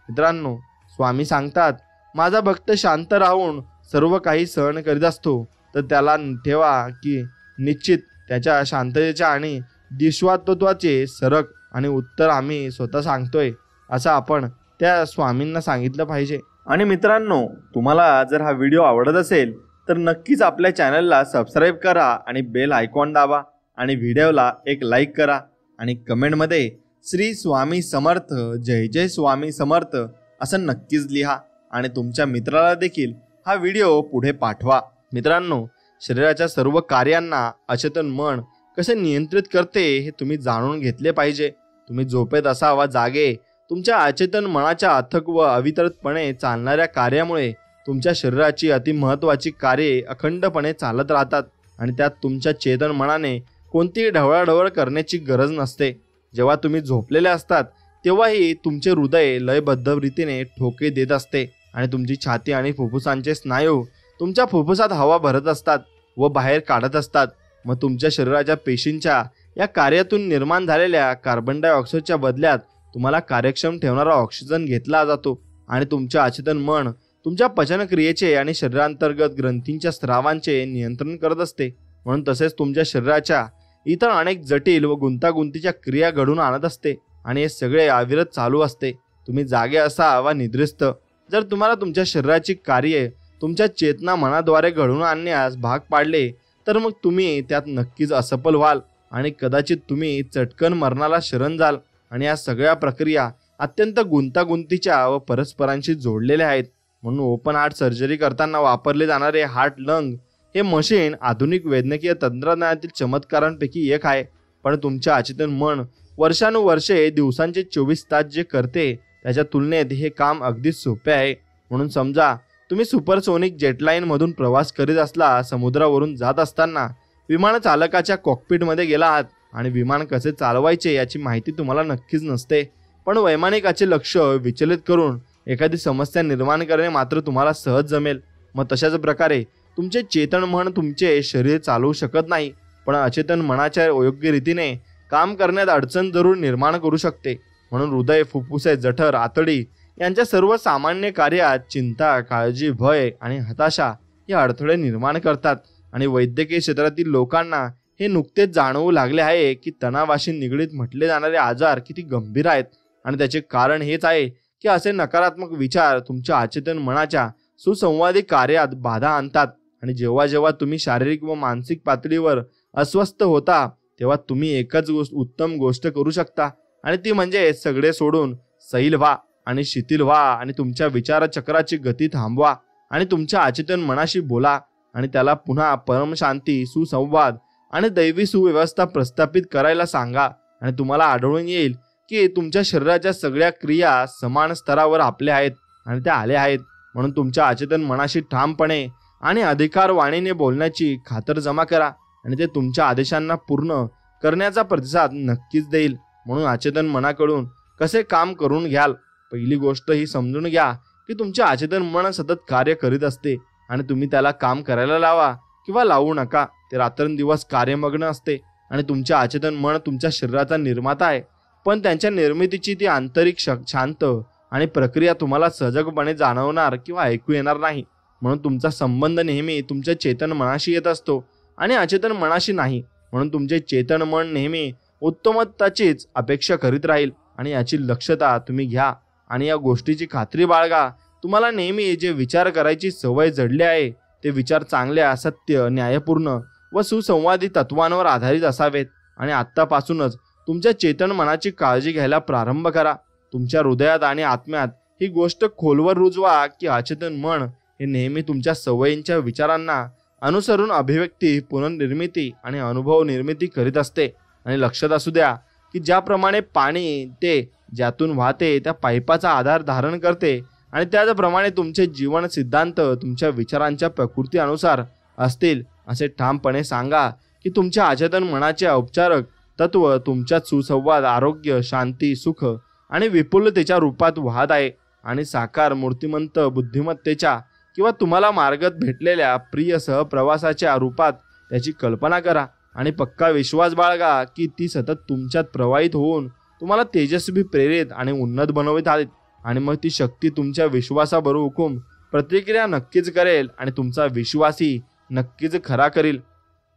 [SPEAKER 1] मित्रांनो, स्वामी सांगतात, माझा भक्त शांत राहून सर्व काही सहन करीत असतो. तर त्याला ठेवा की निश्चित त्याच्या शांततेच्या आणि दिश्वातत्वाचे सरक आणि उत्तर आम्ही स्वतः सांगतोय असं आपण त्या स्वामींना सांगितलं पाहिजे. आणि मित्रांनो, तुम्हाला जर हा व्हिडिओ आवडत असेल तर नक्कीच आपल्या चॅनलला सबस्क्राईब करा आणि बेल आयकॉन दाबा आणि व्हिडिओला एक लाईक करा आणि कमेंटमध्ये श्री स्वामी समर्थ, जय जय स्वामी समर्थ असं नक्कीच लिहा आणि तुमच्या मित्राला देखील हा व्हिडिओ पुढे पाठवा. मित्रांनो, शरीराच्या सर्व कार्यांना अचेतन मन कसे नियंत्रित करते हे तुम्ही जाणून घेतले पाहिजे. तुम्ही झोपेत असावा जागे. तुमच्या अचेतन मनाच्या अथक व अवितरतपणे चालणाऱ्या कार्यामुळे तुमच्या शरीराची अतिमहत्त्वाची कार्ये अखंडपणे चालत राहतात आणि त्यात तुमच्या चेतन मनाने कोणतीही ढवळाढवळ करण्याची गरज नसते. जेव्हा तुम्ही झोपलेले असतात तेव्हाही तुमचे हृदय लयबद्ध रीतीने ठोके देत असते आणि तुमची छाती आणि फुफ्फुसांचे स्नायू तुमच्या फुफ्फुसात हवा भरत असतात व बाहेर काढत असतात. मग तुमच्या शरीराच्या पेशींच्या या कार्यातून निर्माण झालेल्या कार्बन डायऑक्साईडच्या बदल्यात तुम्हाला कार्यक्षम ठेवणारा ऑक्सिजन घेतला जातो आणि तुमचे अचेतन मन तुमच्या पचनक्रियेचे आणि शरीरांतर्गत ग्रंथींच्या स्रावांचे नियंत्रण करत असते. म्हणून तसेच तुमच्या शरीराच्या इतर अनेक जटिल व गुंतागुंतीच्या क्रिया घडून आणत असते आणि हे सगळे अविरत चालू असते. तुम्ही जागे असा वा निद्रिस्त. जर तुम्हाला तुमच्या शरीराची कार्ये तुमच्या चेतना मनाद्वारे घडवून आणण्यास भाग पाडले तर मग तुम्ही त्यात नक्कीच असफल व्हाल आणि कदाचित तुम्ही चटकन मरणाला शरण जाल. आणि या सगळ्या प्रक्रिया अत्यंत गुंतागुंतीच्या व परस्परांशी जोडलेल्या आहेत. म्हणून ओपन हार्ट सर्जरी करताना वापरले जाणारे हार्ट लंग हे मशीन आधुनिक वैद्यकीय तंत्रज्ञानातील चमत्कारांपैकी एक आहे. पण तुमचे अचेतन मन वर्षानुवर्षे दिवसांचे 24 तास जे करते त्याच्या तुलनेत हे काम अगदी सोपे आहे. म्हणून समजा तुम्ही सुपरसोनिक जेटलाईन मधून प्रवास करीत असला. समुद्रावरून जात असताना विमान चालकाच्या कॉकपिटमध्ये गेला आहात आणि विमान कसे चालवायचे याची माहिती तुम्हाला नक्कीच नसते. पण वैमानिकाचे लक्ष विचलित करून एखादी समस्या निर्माण करणे मात्र तुम्हाला सहज जमेल. मग तशाच प्रकारे तुमचे चेतन मन तुमचे शरीर चालवू शकत नाही, पण अचेतन मनाच्या योग्य रीतीने काम करण्यात अडचण जरूर निर्माण करू शकते. म्हणून हृदय, फुफ्फुसे, जठर, आतडी यांच्या सर्व सामान्य कार्यात चिंता, काळजी, भय आणि हताशा हे अडथळे निर्माण करतात. आणि वैद्यकीय क्षेत्रातील लोकांना हे नुकतेच जाणवू लागले आहे की तणावाशी निगडीत म्हटले जाणारे आजार किती गंभीर आहेत. आणि त्याचे कारण हेच आहे की असे नकारात्मक विचार तुमच्या अचेतन मनाच्या सुसंवादी कार्यात बाधा आणतात. आणि जेव्हा जेव्हा तुम्ही शारीरिक व मानसिक पातळीवर अस्वस्थ होता तेव्हा तुम्ही एकच उत्तम गोष्ट करू शकता, आणि ती म्हणजे सगळे सोडून सैल व्हा आणि शिथिल व्हा आणि तुमच्या विचारचक्राची गती थांबवा आणि तुमच्या अचेतन मनाशी बोला आणि त्याला पुन्हा परमशांती, सुसंवाद आणि दैवी सुव्यवस्था प्रस्थापित करायला सांगा. आणि तुम्हाला आढळून येईल की तुमच्या शरीराच्या सगळ्या क्रिया समान स्तरावर आपल्या आहेत आणि त्या आल्या आहेत. म्हणून तुमच्या अचेतन मनाशी ठामपणे आणि अधिकार वाणीने बोलण्याची खातर जमा करा आणि ते तुमच्या आदेशांना पूर्ण करण्याचा प्रतिसाद नक्कीच देईल. म्हणून अचेतन मनाकडून कसे काम करून घ्याल. पहिली गोष्ट ही समजून घ्या की तुमचे अचेतन मन सतत कार्य करीत असते आणि तुम्ही त्याला काम करायला लावा किंवा लावू नका, ते रात्रंदिवस कार्यमग्न असते. आणि तुमचे अचेतन मन तुमच्या शरीराचा निर्माता आहे, पण त्यांच्या निर्मितीची ती आंतरिक शांत आणि प्रक्रिया तुम्हाला सजगपणे जाणवणार किंवा ऐकू येणार नाही. म्हणून तुमचा संबंध नेहमी तुमच्या चेतन मनाशी येत असतो आणि अचेतन मनाशी नाही. म्हणून तुमचे चेतन मन नेहमी उत्तमत्वाचीच अपेक्षा करीत राहील आणि याची दक्षता तुम्ही घ्या आणि या गोष्टीची खात्री बाळगा. तुम्हाला नेहमी जे विचार करायची सवय जडली आहे ते विचार चांगल्या, सत्य, न्यायपूर्ण व सुसंवादी तत्वांवर आधारित असावेत. आणि आत्तापासूनच तुमच्या चेतन मनाची काळजी घ्यायला प्रारंभ करा. तुमच्या हृदयात आणि आत्म्यात ही गोष्ट खोलवर रुजवा की अचेतन मन हे नेहमी तुमच्या सवयींच्या विचारांना अनुसरून अभिव्यक्ती, पुनर्निर्मिती आणि अनुभव निर्मिती करीत असते. आणि लक्षात असू द्या की ज्याप्रमाणे पाणी ते ज्यातून वाहते त्या पाईपाचा आधार धारण करते आणि त्याचप्रमाणे तुमचे जीवन सिद्धांत तुमच्या विचारांच्या प्रकृती अनुसार असतील असे ठामपणे सांगा की तुमच्या अचेतन मनाचे औपचारिक तत्व तुमच्यात सुसंवाद, आरोग्य, शांती, सुख आणि विपुलतेच्या रूपात वाहत आहे. आणि साकार मूर्तिमंत बुद्धिमत्तेच्या किंवा तुम्हाला मार्गात भेटलेल्या प्रिय सहप्रवासाच्या रूपात त्याची कल्पना करा आणि पक्का विश्वास बाळगा की ती सतत तुमच्यात प्रवाहित होऊन तुम्हाला तेजस्वी, प्रेरित आणि उन्नत बनवत आहेत. आणि मग ती शक्ती तुमच्या विश्वासाबरोबर हुकूम प्रतिक्रिया नक्कीच करेल आणि तुमचा विश्वासही नक्कीच खरा करील.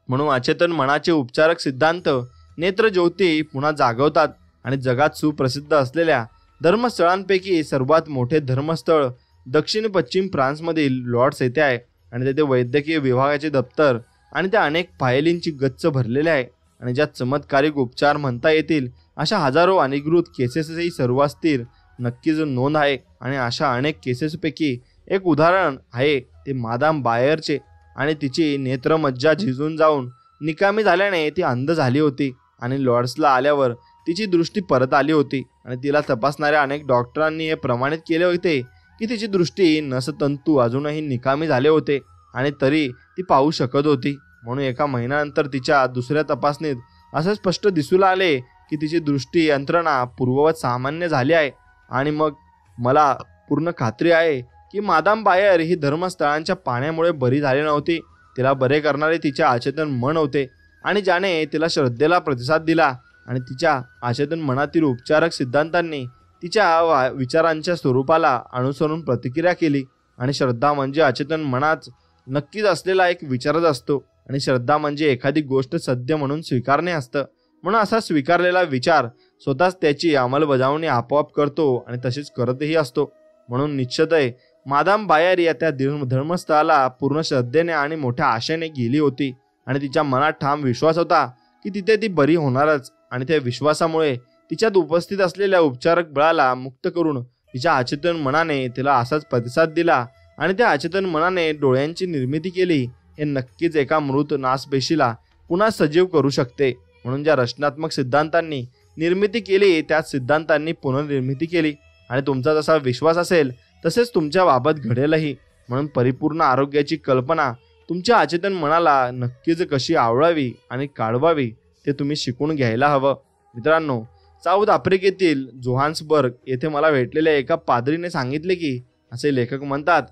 [SPEAKER 1] म्हणून अचेतन मनाचे उपचारक सिद्धांत नेत्रज्योती पुन्हा जागवतात आणि जगात सुप्रसिद्ध असलेल्या धर्मस्थळांपैकी सर्वात मोठे धर्मस्थळ दक्षिण पश्चिम फ्रान्समधील लॉर्ड्स येथे आहे. आणि तेथे वैद्यकीय विभागाचे दप्तर आणि त्या अनेक फायलींची गच्च भरलेले आहे. आणि ज्या चमत्कारिक उपचार म्हणता येतील अशा हजारो अनधिकृत केसेसही सर्वात स्थिर नक्कीच नोंद आहे. आणि अशा अनेक केसेसपैकी एक उदाहरण आहे ते मादाम बायरचे. आणि तिची नेत्रमज्जा झिजून जाऊन निकामी झाल्याने ती अंध झाली होती आणि लॉर्ड्सला आल्यावर तिची दृष्टी परत आली होती. आणि तिला तपासणाऱ्या अनेक डॉक्टरांनी हे प्रमाणित केले होते की तिची दृष्टी नसतंतू अजूनही निकामी झाले होते आणि तरी ती पाहू शकत होती. म्हणून एका महिन्यानंतर तिच्या दुसऱ्या तपासणीत असं स्पष्ट दिसू आले की तिची दृष्टी यंत्रणा पूर्ववत सामान्य झाली आहे. आणि मग मला पूर्ण खात्री आहे की मादाम बायर ही धर्मस्थळांच्या पाण्यामुळे बरी झाली नव्हती. तिला बरे करणारे तिचे अचेतन मन होते आणि ज्याने तिला श्रद्धेला प्रतिसाद दिला. आणि तिच्या अचेतन मनातील उपचारक सिद्धांतांनी तिच्या विचारांच्या स्वरूपाला अनुसरून प्रतिक्रिया केली. आणि श्रद्धा म्हणजे अचेतन मनात नक्कीच असलेला एक विचारच असतो आणि श्रद्धा म्हणजे एखादी गोष्ट सत्य म्हणून स्वीकारणे असतं. म्हणून असा स्वीकारलेला विचार स्वतःच त्याची अंमलबजावणी आपोआप करतो आणि तशीच करतही असतो. म्हणून निश्चितच मादाम बायर या त्या धर्मस्थळाला पूर्ण श्रद्धेने आणि मोठ्या आशेने गेली होती आणि तिच्या मनात ठाम विश्वास होता की तिथे ती बरी होणारच. आणि त्या विश्वासामुळे तिच्यात उपस्थित असलेल्या उपचारक बळाला मुक्त करून तिच्या अचेतन मनाने तिला असाच प्रतिसाद दिला आणि त्या अचेतन मनाने डोळ्यांची निर्मिती केली. हे नक्कीच एका मृत नासपेशीला पुन्हा सजीव करू शकते. म्हणून ज्या रचनात्मक सिद्धांतांनी निर्मिती केली त्याच सिद्धांतांनी पुनर्निर्मिती केली. आणि तुमचा जसा विश्वास असेल तसेच तुमच्या बाबत घडेलही. म्हणून परिपूर्ण आरोग्याची कल्पना तुमच्या अचेतन मनाला नक्कीच कशी आवडावी आणि काढवावी ते तुम्ही शिकून घ्यायला हवं. मित्रांनो, साऊथ आफ्रिकेतील जोहान्सबर्ग येथे मला भेटलेल्या एका पादरीने सांगितले की असे लेखक म्हणतात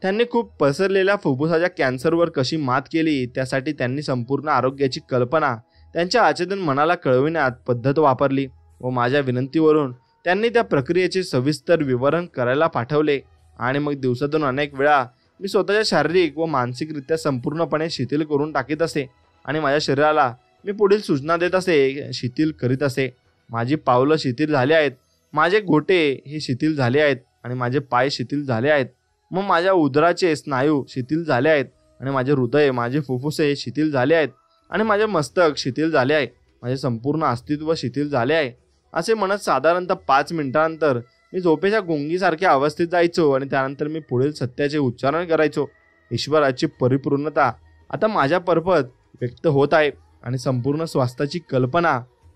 [SPEAKER 1] त्यांनी खूप पसरलेल्या फुफ्फुसाच्या कॅन्सरवर कशी मात केली त्यासाठी त्यांनी संपूर्ण आरोग्याची कल्पना त्यांच्या अचेतन मनाला कळविण्यात पद्धत वापरली व माझ्या विनंतीवरून त्यांनी त्या प्रक्रियेचे सविस्तर विवरण करायला पाठवले. आणि मग दिवसातून अनेक वेळा मी स्वतःच्या शारीरिक व मानसिकरित्या संपूर्णपणे शिथिल करून टाकीत असे आणि माझ्या शरीराला मी पुढील सूचना देत असे, शिथिल करीत असे. माझी पावलं शिथिल झाली आहेत, माझे घोटे हे शिथिल झाले आहेत आणि माझे पाय शिथिल झाले आहेत. मग माझ्या उदराचे स्नायू शिथिल झाले आहेत आणि माझे हृदय, माझे फुफ्फुसे शिथिल झाले आहेत आणि माझे मस्तक शिथिल झाले आहे. माझे संपूर्ण अस्तित्व शिथिल झाले आहे असे म्हणत साधारणतः 5 मिनिटांनंतर मी झोपेच्या गुंगीसारख्या अवस्थेत जायचो आणि त्यानंतर मी पुढील सत्याचे उच्चारण करायचो. ईश्वराची परिपूर्णता आता माझ्या पर्पत व्यक्त होत आहे आणि संपूर्ण स्वास्थ्याची कल्पना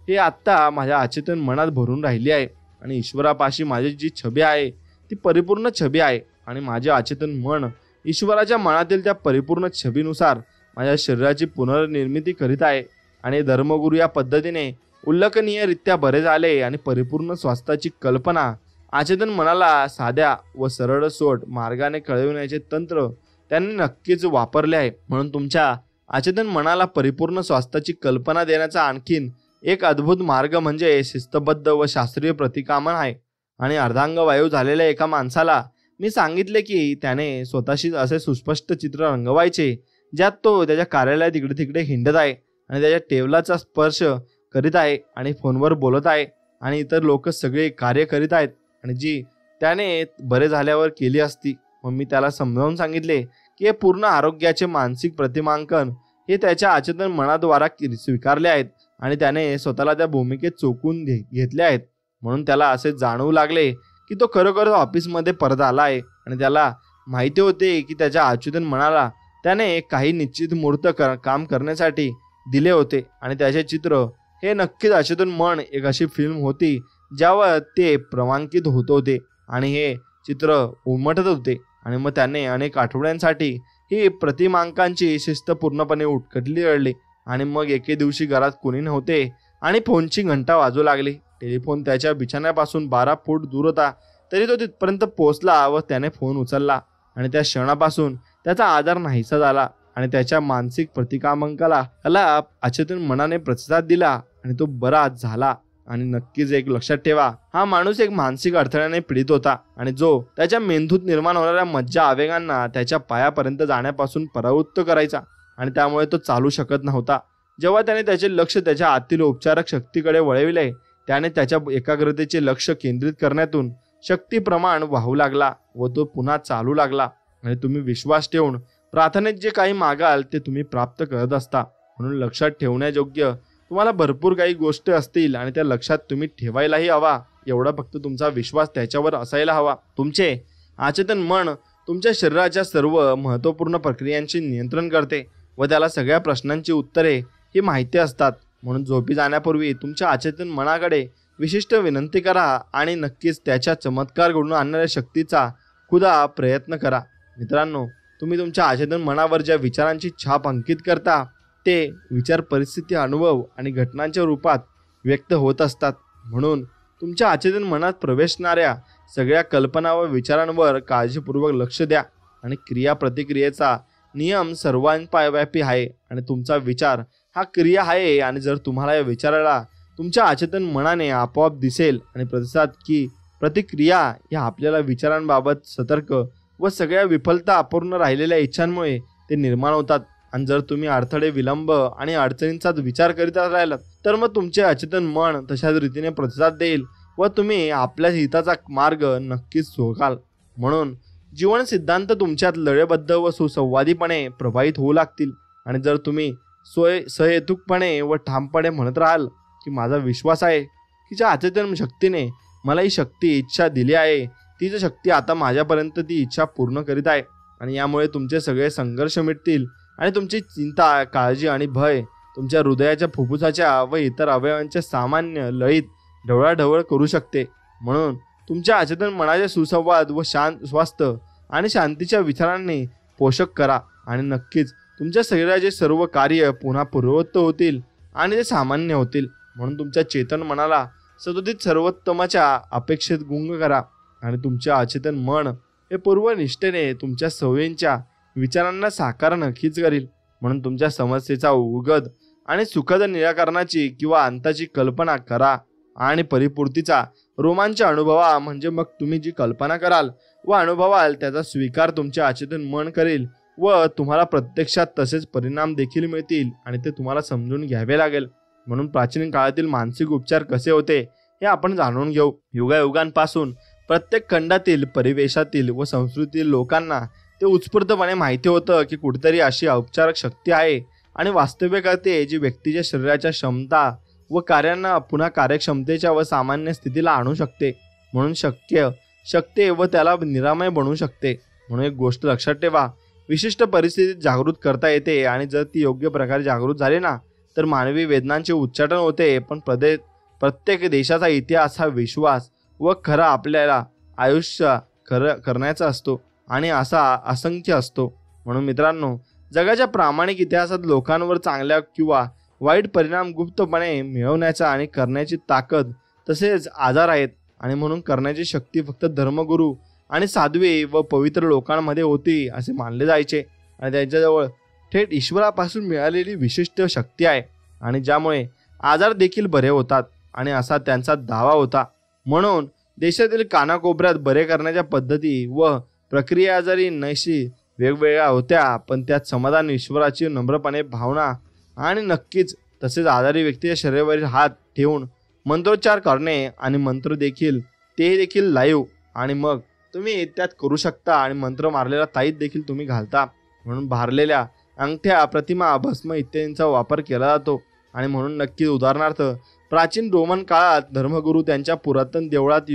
[SPEAKER 1] हे आत्ता माझ्या अचेतन मनात भरून राहिली आहे आणि ईश्वरापाशी माझी जी छबी आहे ती परिपूर्ण छबी आहे आणि माझे अचेतन मन ईश्वराच्या मनातील त्या परिपूर्ण छबीनुसार माझ्या शरीराची पुनर्निर्मिती करीत आहे. आणि धर्मगुरू या पद्धतीने उल्लेखनीयरित्या बरे झाले आणि परिपूर्ण स्वास्थ्याची कल्पना अचेतन मनाला साध्या व सरळ सोट मार्गाने कळविण्याचे तंत्र त्यांनी नक्कीच वापरले आहे. म्हणून तुमच्या अचेतन मनाला परिपूर्ण स्वास्थ्याची कल्पना देण्याचा आणखीन एक अद्भुत मार्ग म्हणजे शिस्तबद्ध व शास्त्रीय प्रतिकामन आहे. आणि अर्धांगवायू झालेल्या एका माणसाला मी सांगितले की त्याने स्वतःशी असे सुस्पष्ट चित्र रंगवायचे ज्यात तो त्याच्या कार्यालयात इकडे तिकडे हिंडत आहे आणि त्याच्या टेबलाचा स्पर्श करीत आहे आणि फोनवर बोलत आहे आणि इतर लोक सगळे कार्य करीत आहेत आणि जी त्याने बरे झाल्यावर केली असती. मग मी त्याला समजावून सांगितले की हे पूर्ण आरोग्याचे मानसिक प्रतिमांकन हे त्याच्या अचेतन मनाद्वारा स्वीकारले आहेत आणि त्याने स्वतःला त्या भूमिकेत चोकून घेतले आहेत. म्हणून त्याला असे जाणवू लागले की तो खरोखर ऑफिसमध्ये परत आला आहे आणि त्याला माहिती होते की त्याच्या अचेतन मनाला त्याने काही निश्चित मूर्त काम करण्यासाठी दिले होते आणि त्याचे चित्र हे नक्कीच अचेतन मन एक अशी फिल्म होती ज्यावर ते प्रमाणित होत होते आणि हे चित्र उमटत होते. आणि मग त्याने अनेक आठवड्यांसाठी ही प्रतिमांकांची शिस्त पूर्णपणे उटकटली रडली. आणि मग एके दिवशी घरात कोणी नव्हते आणि फोनची घंटा वाजू लागली. टेलिफोन त्याच्या बिछाण्यापासून 12 फूट दूर होता तरी तो तिथपर्यंत पोहोचला व त्याने फोन उचलला आणि त्या क्षणापासून त्याचा आधार नाहीसा झाला आणि त्याच्या मानसिक प्रतिकामंकाला त्याला अचेतन मनाने प्रतिसाद दिला आणि तो बरा झाला. आणि नक्कीच एक लक्षात ठेवा, हा माणूस एक मानसिक अडथळ्याने पीडित होता आणि जो त्याच्या मेंदूत निर्माण होणाऱ्या मज्जा आवेगांना त्याच्या पायापर्यंत जाण्यापासून परावृत्त करायचा आणि त्यामुळे तो चालू शकत नव्हता. जेव्हा त्याने त्याचे लक्ष त्याच्या आतील उपचारक शक्तीकडे वळविले त्याने त्याच्या एकाग्रतेचे लक्ष केंद्रित करण्यातून शक्ती प्रमाण वाहू लागला व तो पुन्हा चालू लागला. आणि तुम्ही विश्वास ठेवून प्रार्थनेत जे काही मागाल ते तुम्ही प्राप्त करत असता. म्हणून लक्षात ठेवण्यायोग्य तुम्हाला भरपूर काही गोष्टी असतील आणि त्या लक्षात तुम्ही ठेवायलाही हवा. एवढा फक्त तुमचा विश्वास त्याच्यावर असायला हवा. तुमचे अचेतन मन तुमच्या शरीराच्या सर्व महत्त्वपूर्ण प्रक्रियांचे नियंत्रण करते व त्याला सगळ्या प्रश्नांची उत्तरे ही माहिती असतात. म्हणून झोपी जाण्यापूर्वी तुमच्या अचेतन मनाकडे विशिष्ट विनंती करा आणि नक्कीच त्याच्या चमत्कार घडून आणणाऱ्या शक्तीचा खुदा प्रयत्न करा. मित्रांनो, तुम्ही तुमच्या अचेतन मनावर ज्या विचारांची छाप अंकित करता ते विचार परिस्थिती, अनुभव आणि घटनांच्या रूपात व्यक्त होत असतात. म्हणून तुमच्या अचेतन मनात प्रवेशणाऱ्या सगळ्या कल्पना व विचारांवर काळजीपूर्वक लक्ष द्या. आणि क्रिया प्रतिक्रियेचा नियम सर्वांव्यापी आहे आणि तुमचा विचार हा क्रिया आहे. आणि जर तुम्हाला या विचाराला तुमच्या अचेतन मनाने आपोआप दिसेल आणि प्रतिसाद की प्रतिक्रिया या आपल्याला विचारांबाबत सतर्क व सगळ्या विफलता अपूर्ण राहिलेल्या इच्छांमुळे ते निर्माण होतात. आणि जर तुम्ही अडथळे, विलंब आणि अडचणींचाच विचार करीत राहिलात तर मग तुमचे अचेतन मन तशाच रीतीने प्रतिसाद देईल व तुम्ही आपल्या हिताचा मार्ग नक्कीच शोधाल. म्हणून जीवन सिद्धांत तुमच्यात लयबद्ध व सुसंवादीपणे प्रभावित होऊ लागतील. आणि जर तुम्ही सहेतुकपणे व ठामपणे म्हणत राहाल की माझा विश्वास आहे की ज्या अचेतन शक्तीने मला ही शक्ती, इच्छा दिली आहे तीच शक्ती आता माझ्यापर्यंत ती इच्छा पूर्ण करीत आहे आणि यामुळे तुमचे सगळे संघर्ष मिटतील आणि तुमची चिंता, काळजी आणि भय तुमच्या हृदयाच्या, फुफ्फुसाच्या व इतर अवयवांच्या सामान्य लयीत ढवळाढवळ करू शकते. म्हणून तुमच्या अचेतन मनाचे सुसंवाद व स्वास्थ्य आणि शांतीच्या विचारांनी पोषक करा आणि नक्कीच तुमच्या शरीराचे सर्व कार्य पुन्हा पूर्ववत होतील आणि ते सामान्य होतील. म्हणून तुमच्या चेतन मनाला सदोदित सर्वोत्तमाच्या अपेक्षेत गुंग करा आणि तुमच्या अचेतन मन हे पूर्वनिष्ठेने तुमच्या सवयींच्या विचारांना साकार नक्कीच करील. म्हणून तुमच्या समस्येचा उगद आणि सुखद निराकरणाची किंवा अंताची कल्पना करा आणि परिपूर्तीचा रोमांच अनुभवा. म्हणजे मग तुम्ही जी कल्पना कराल व अनुभवाल त्याचा स्वीकार तुमचे अचेतन मन करेल व तुम्हाला प्रत्यक्षात तसेच परिणाम देखील मिळतील आणि ते तुम्हाला समजून घ्यावे लागेल. म्हणून प्राचीन काळातील मानसिक उपचार कसे होते हे आपण जाणून घेऊ. युगायुगांपासून प्रत्येक खंडातील, परिवेशातील व संस्कृतीतील लोकांना ते उत्स्फूर्तपणे माहिती होतं की कुठेतरी अशी औपचारिक शक्ती आहे आणि वास्तव्य करते जी व्यक्तीच्या शरीराच्या क्षमता, व कार्यांना पुन्हा कार्यक्षमतेच्या व सामान्य स्थितीला आणू शकते. म्हणून शक्य शकते व त्याला निरामय बनवू शकते. म्हणून एक गोष्ट लक्षात ठेवा, विशिष्ट परिस्थितीत जागृत करता येते आणि जर ती योग्य प्रकारे जागृत झाली ना तर मानवी वेदनांचे उच्चाटन होते. पण प्रत्येक देशाचा इतिहास हा विश्वास व खरा आपल्याला आयुष्य खरं करण्याचा असतो आणि असा असंख्य असतो. म्हणून मित्रांनो, जगाच्या प्रामाणिक इतिहासात लोकांवर चांगल्या किंवा वाईट परिणाम गुप्तपणे मिळवण्याचा आणि करण्याची ताकद तसेच आजार आहेत. आणि म्हणून करण्याची शक्ती फक्त धर्मगुरू आणि साध्वी व पवित्र लोकांमध्ये होती असे मानले जायचे. आणि त्यांच्याजवळ थेट ईश्वरापासून मिळालेली विशिष्ट शक्ती आहे आणि ज्यामुळे आजार देखील बरे होतात आणि असा त्यांचा दावा होता. म्हणून देशातील कानाकोपऱ्यात बरे करण्याच्या पद्धती व प्रक्रिया जरी नैशी वेगवेगळ्या होत्या, पण त्यात समाधान, ईश्वराची नम्रपणे भावना आणि नक्कीच तसेच आजारी व्यक्तीच्या शरीरावरील हात ठेवून मंत्रोच्चार करणे आणि मंत्र देखील ते देखील लाईव्ह आणि मग तुम्ही त्यात करू शकता. आणि मंत्र मारलेला ताईत देखील तुम्ही घालता. म्हणून भारलेल्या अंगठ्या, प्रतिमा, भस्म इत्यादींचा वापर केला जातो. आणि म्हणून नक्कीच उदाहरणार्थ प्राचीन रोमन काळात धर्मगुरू त्यांच्या पुरातन देवळात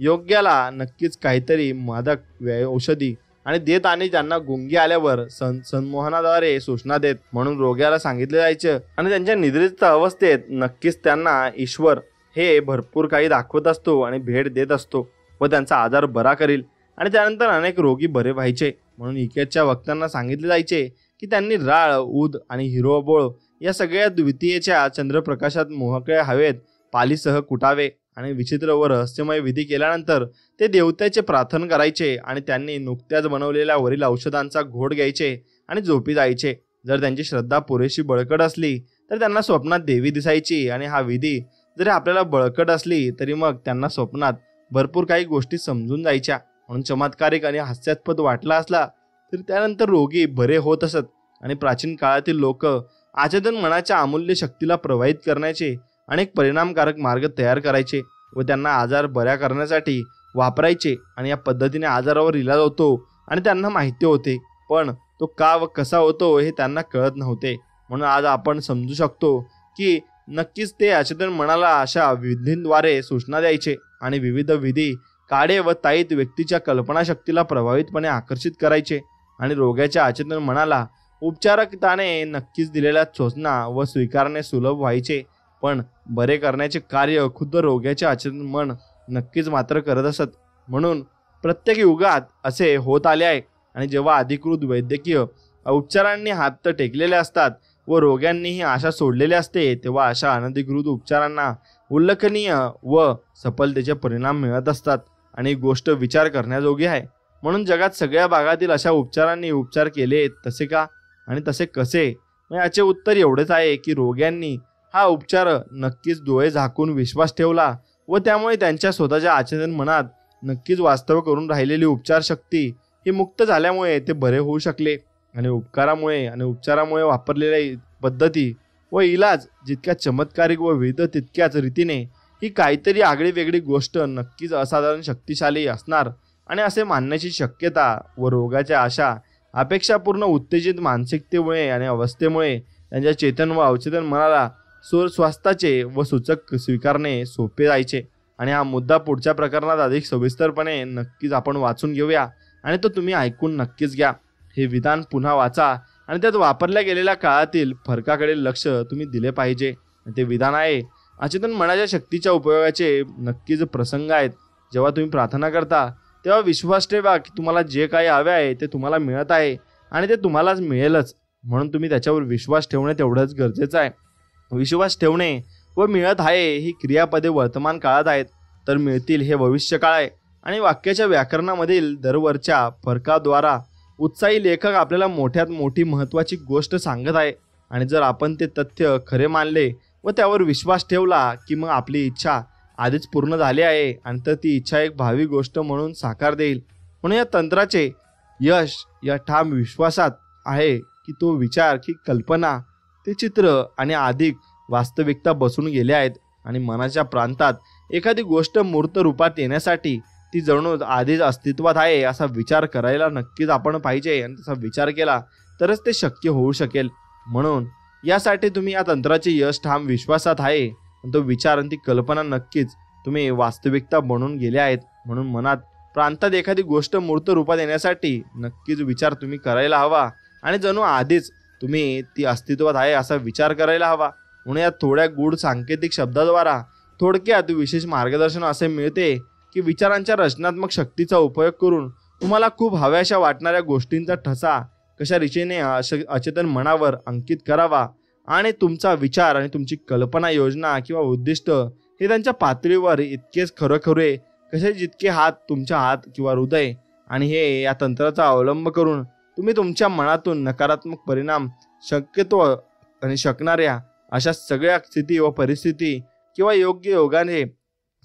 [SPEAKER 1] योग्याला नक्कीच काहीतरी मादक औषधी आणि देत आणि ज्यांना गुंगी आल्यावर संमोहनाद्वारे सूचना देत म्हणून रोग्याला सांगितले जायचे. आणि त्यांच्या निद्रित अवस्थेत नक्कीच त्यांना ईश्वर हे भरपूर काही दाखवत असतो आणि भेट देत असतो व त्यांचा आजार बरा करील. आणि त्यानंतर अनेक रोगी बरे व्हायचे. म्हणून इकेच्या वक्त्यांना सांगितले जायचे की त्यांनी राळ, ऊद आणि हिरोबोळ या सगळ्या द्वितीयेच्या चंद्रप्रकाशात मोकळ्या हवेत पालीसह कुटावे आणि विचित्र व रहस्यमय विधी केल्यानंतर ते देवतेचे प्रार्थना करायचे आणि त्यांनी नुकत्याच बनवलेल्या वरील औषधांचा घोट घ्यायचे आणि झोपी जायचे. जर त्यांची श्रद्धा पुरेशी बळकट असली तर त्यांना स्वप्नात देवी दिसायची. आणि हा विधी जरी आपल्याला बळकट असली तरी मग त्यांना स्वप्नात भरपूर काही गोष्टी समजून जायच्या. म्हणून चमत्कारिक आणि हास्यास्पद वाटला असला तरी त्यानंतर रोगी बरे होत असत. आणि प्राचीन काळातील लोक आचेतन मनाच्या अमूल्य शक्तीला प्रवाहित करण्याचे अनेक परिणामकारक मार्ग तयार करायचे व त्यांना आजार बऱ्या करण्यासाठी वापरायचे. आणि या पद्धतीने आजारावर इलाज होतो आणि त्यांना माहिती होते, पण तो का व कसा होतो हे त्यांना कळत नव्हते. म्हणून आज आपण समजू शकतो की नक्कीच ते अचेतन मनाला अशा विधींद्वारे सूचना द्यायचे आणि विविध विधी, काडे व ताईत व्यक्तीच्या कल्पनाशक्तीला प्रभावितपणे आकर्षित करायचे. आणि रोग्याच्या अचेतन मनाला उपचारकाने नक्कीच दिलेल्या सूचना व स्वीकारणे सुलभ व्हायचे. पण बरे करण्याचे कार्य खुद्द रोग्याचे अचेतन मन नक्कीच मात्र करत असत. म्हणून प्रत्येक युगात असे होत आले आहे. आणि जेव्हा अधिकृत वैद्यकीय उपचारांनी हात टेकलेले असतात व रोग्यांनीही आशा सोडलेली असते, तेव्हा अशा अनधिकृत उपचारांना उल्लेखनीय व सफलतेचे परिणाम मिळत असतात. आणि गोष्ट विचार करण्याजोगी आहे. म्हणून जगात सगळ्या भागातील अशा उपचारांनी उपचार केले तसे का आणि तसे कसे? याचे उत्तर एवढेच आहे की रोग्यांनी हा उपचार नक्कीच डोळे झाकून विश्वास ठेवला व त्यामुळे त्यांच्या स्वतःच्या अचेतन मनात नक्कीच वास्तव करून राहिलेली उपचार शक्ती ही मुक्त झाल्यामुळे ते बरे होऊ शकले. आणि उपचारामुळे वापरलेल्या पद्धती व इलाज जितक्या चमत्कारिक व विविध तितक्याच रीतीने ही काहीतरी आगळी वेगळी गोष्ट नक्कीच असाधारण शक्तिशाली असणार. आणि असे मानण्याची शक्यता व रोगाच्या अशा अपेक्षापूर्ण उत्तेजित मानसिकतेमुळे आणि अवस्थेमुळे त्यांच्या चेतन व अवचेतन मनाला स्वास्थ्याचे व सूचक स्वीकारणे सोपे जायचे. आणि हा मुद्दा पुढच्या प्रकरणात अधिक सविस्तरपणे नक्कीच आपण वाचून घेऊया आणि तो तुम्ही ऐकून नक्कीच घ्या. हे विधान पुन्हा वाचा आणि त्यात वापरल्या गेलेल्या काळातील फरकाकडे लक्ष तुम्ही दिले पाहिजे. ते विधान आहे अचेतन मनाच्या शक्तीच्या उपयोगाचे नक्कीच प्रसंग आहेत. जेव्हा तुम्ही प्रार्थना करता तेव्हा विश्वास ठेवा की तुम्हाला जे काही हवे आहे ते तुम्हाला मिळत आहे आणि ते तुम्हालाच मिळेलच. म्हणून तुम्ही त्याच्यावर विश्वास ठेवणे तेवढंच गरजेचं आहे. विश्वास ठेवणे व मिळत आहे ही क्रियापदे वर्तमान काळात आहेत, तर मिळतील हे भविष्यकाळ आहे. आणि वाक्याच्या व्याकरणामधील दरवरच्या फरकाद्वारा उत्साही लेखक आपल्याला मोठ्यात मोठी महत्त्वाची गोष्ट सांगत आहे. आणि जर आपण ते तथ्य खरे मानले व त्यावर विश्वास ठेवला की मग आपली इच्छा आधीच पूर्ण झाली आहे आणि तर ती इच्छा एक भावी गोष्ट म्हणून साकार देईल. म्हणून या तंत्राचे यश या ठाम विश्वासात आहे की तो विचार की कल्पना ते चित्र आणि अधिक वास्तविकता बसून गेले आहेत. आणि मनाच्या प्रांतात एखादी गोष्ट मूर्त रूपात येण्यासाठी ती जणू आधीच अस्तित्वात आहे असा विचार करायला नक्कीच आपण पाहिजे. आणि तसा विचार केला तरच ते शक्य होऊ शकेल. म्हणून यासाठी तुम्ही या तंत्राचे यश ठाम विश्वासात आहे. तो विचार आणि ती कल्पना नक्कीच तुम्ही वास्तविकता बनवून गेले आहेत. म्हणून मनात प्रांतात एखादी गोष्ट मूर्त रूपात येण्यासाठी नक्कीच विचार तुम्ही करायला हवा आणि जणू आधीच तुम्ही ती अस्तित्वात आहे असा विचार करायला हवा. म्हणून या थोड्या गूढ सांकेतिक शब्दाद्वारा थोडक्यात विशेष मार्गदर्शन असे मिळते की विचारांच्या रचनात्मक शक्तीचा उपयोग करून तुम्हाला खूप हव्याशा वाटणाऱ्या गोष्टींचा ठसा कशा रीतीने अचेतन मनावर अंकित करावा आणि तुमचा विचार आणि तुमची कल्पना योजना किंवा उद्दिष्ट हे त्यांच्या पातळीवर इतकेच खरोखरे कसे जितके हात तुमच्या हात किंवा हृदय. आणि हे या तंत्राचा अवलंब करून तुम्ही तुमच्या मनातून नकारात्मक परिणाम शक्यतो आणि शकणाऱ्या अशा सगळ्या स्थिती व परिस्थिती किंवा योग्य योगाने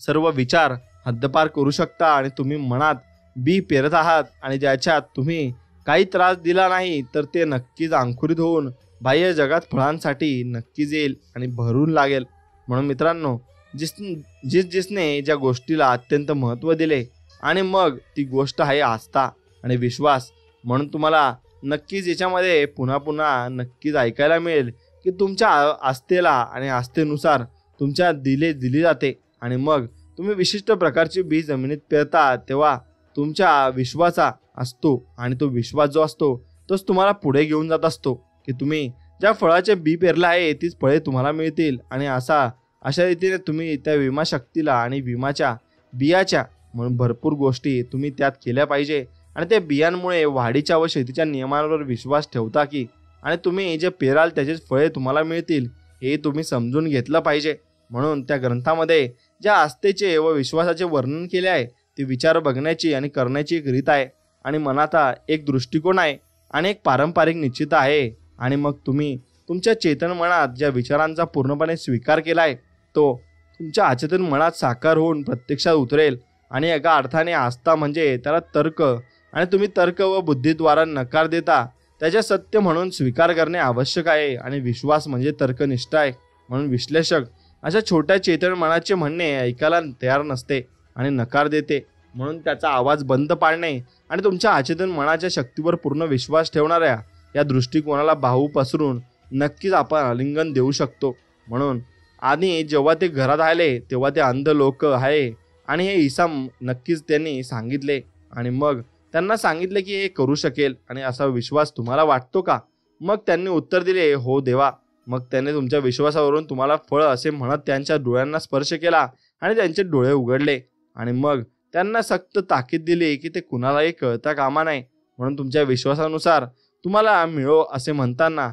[SPEAKER 1] सर्व विचार हद्दपार करू शकता. आणि तुम्ही मनात बी पेरत आहात आणि ज्याच्यात तुम्ही काही त्रास दिला नाही तर ते नक्कीच अंकुरित होऊन बाह्य जगात फळांसाठी नक्कीच येईल आणि भरून लागेल. म्हणून मित्रांनो, जिसने ज्या गोष्टीला अत्यंत महत्त्व दिले आणि मग ती गोष्ट आहे आस्था आणि विश्वास. म्हणून तुम्हाला नक्कीच याच्यामध्ये पुन्हा पुन्हा नक्कीच ऐकायला मिळेल की तुमच्या आस्थेला आणि आस्थेनुसार तुमच्या दिली जाते. आणि मग तुम्ही विशिष्ट प्रकारची बीज जमिनीत पेरता तेव्हा तुमच्या विश्वासा असतो आणि तो विश्वास जो असतो तोच तुम्हाला पुढे घेऊन जात असतो की तुम्ही ज्या फळाचे बी पेरलं आहे तीच फळे तुम्हाला मिळतील. आणि अशा रीतीने तुम्ही त्या विमा शक्तीला आणि विमाच्या बियाच्या म्हणून भरपूर गोष्टी तुम्ही त्यात केल्या पाहिजे. आणि त्या बियांमुळे वाढीच्या व शेतीच्या नियमांवर विश्वास ठेवता की आणि तुम्ही जे पेराल त्याचेच फळे तुम्हाला मिळतील हे तुम्ही समजून घेतलं पाहिजे. म्हणून त्या ग्रंथामध्ये ज्या आस्थेचे व विश्वासाचे वर्णन केले आहे ते विचार बघण्याची आणि करण्याची एक रीत आहे आणि मनाचा एक दृष्टिकोन आहे आणि एक पारंपरिक निश्चित आहे. आणि मग तुम्ही तुमच्या चेतन मनात ज्या विचारांचा पूर्णपणे स्वीकार केला आहे तो तुमच्या अचेतन मनात साकार होऊन प्रत्यक्षात उतरेल. आणि एका अर्थाने आस्था म्हणजे त्याला तर्क आणि तुम्ही तर्क व बुद्धीद्वारा नकार देता त्याच्या सत्य म्हणून स्वीकार करणे आवश्यक आहे. आणि विश्वास म्हणजे तर्कनिष्ठ आहे. म्हणून विश्लेषक अशा छोट्या चेतन मनाचे म्हणणे ऐकायला तयार नसते आणि नकार देते. म्हणून त्याचा आवाज बंद पाडणे आणि तुमच्या अचेतन मनाच्या शक्तीवर पूर्ण विश्वास ठेवणाऱ्या या दृष्टिकोनाला बाहू पसरून नक्कीच आपण आलिंगन देऊ शकतो. म्हणून आणि जेव्हा ते घरात आले तेव्हा ते अंध लोक आहे आणि हे ईसा नक्कीच त्यांनी सांगितले आणि मग त्यांना सांगितले की हे करू शकेल आणि असा विश्वास तुम्हाला वाटतो का. मग त्यांनी उत्तर दिले, हो देवा. मग त्याने तुमच्या विश्वासावरून तुम्हाला फळ असे म्हणत त्यांच्या डोळ्यांना स्पर्श केला आणि त्यांचे डोळे उघडले. आणि मग त्यांना सक्त ताकीद दिली की ते कुणालाही कळता कामा नाही. म्हणून तुमच्या विश्वासानुसार तुम्हाला मिळो असे म्हणताना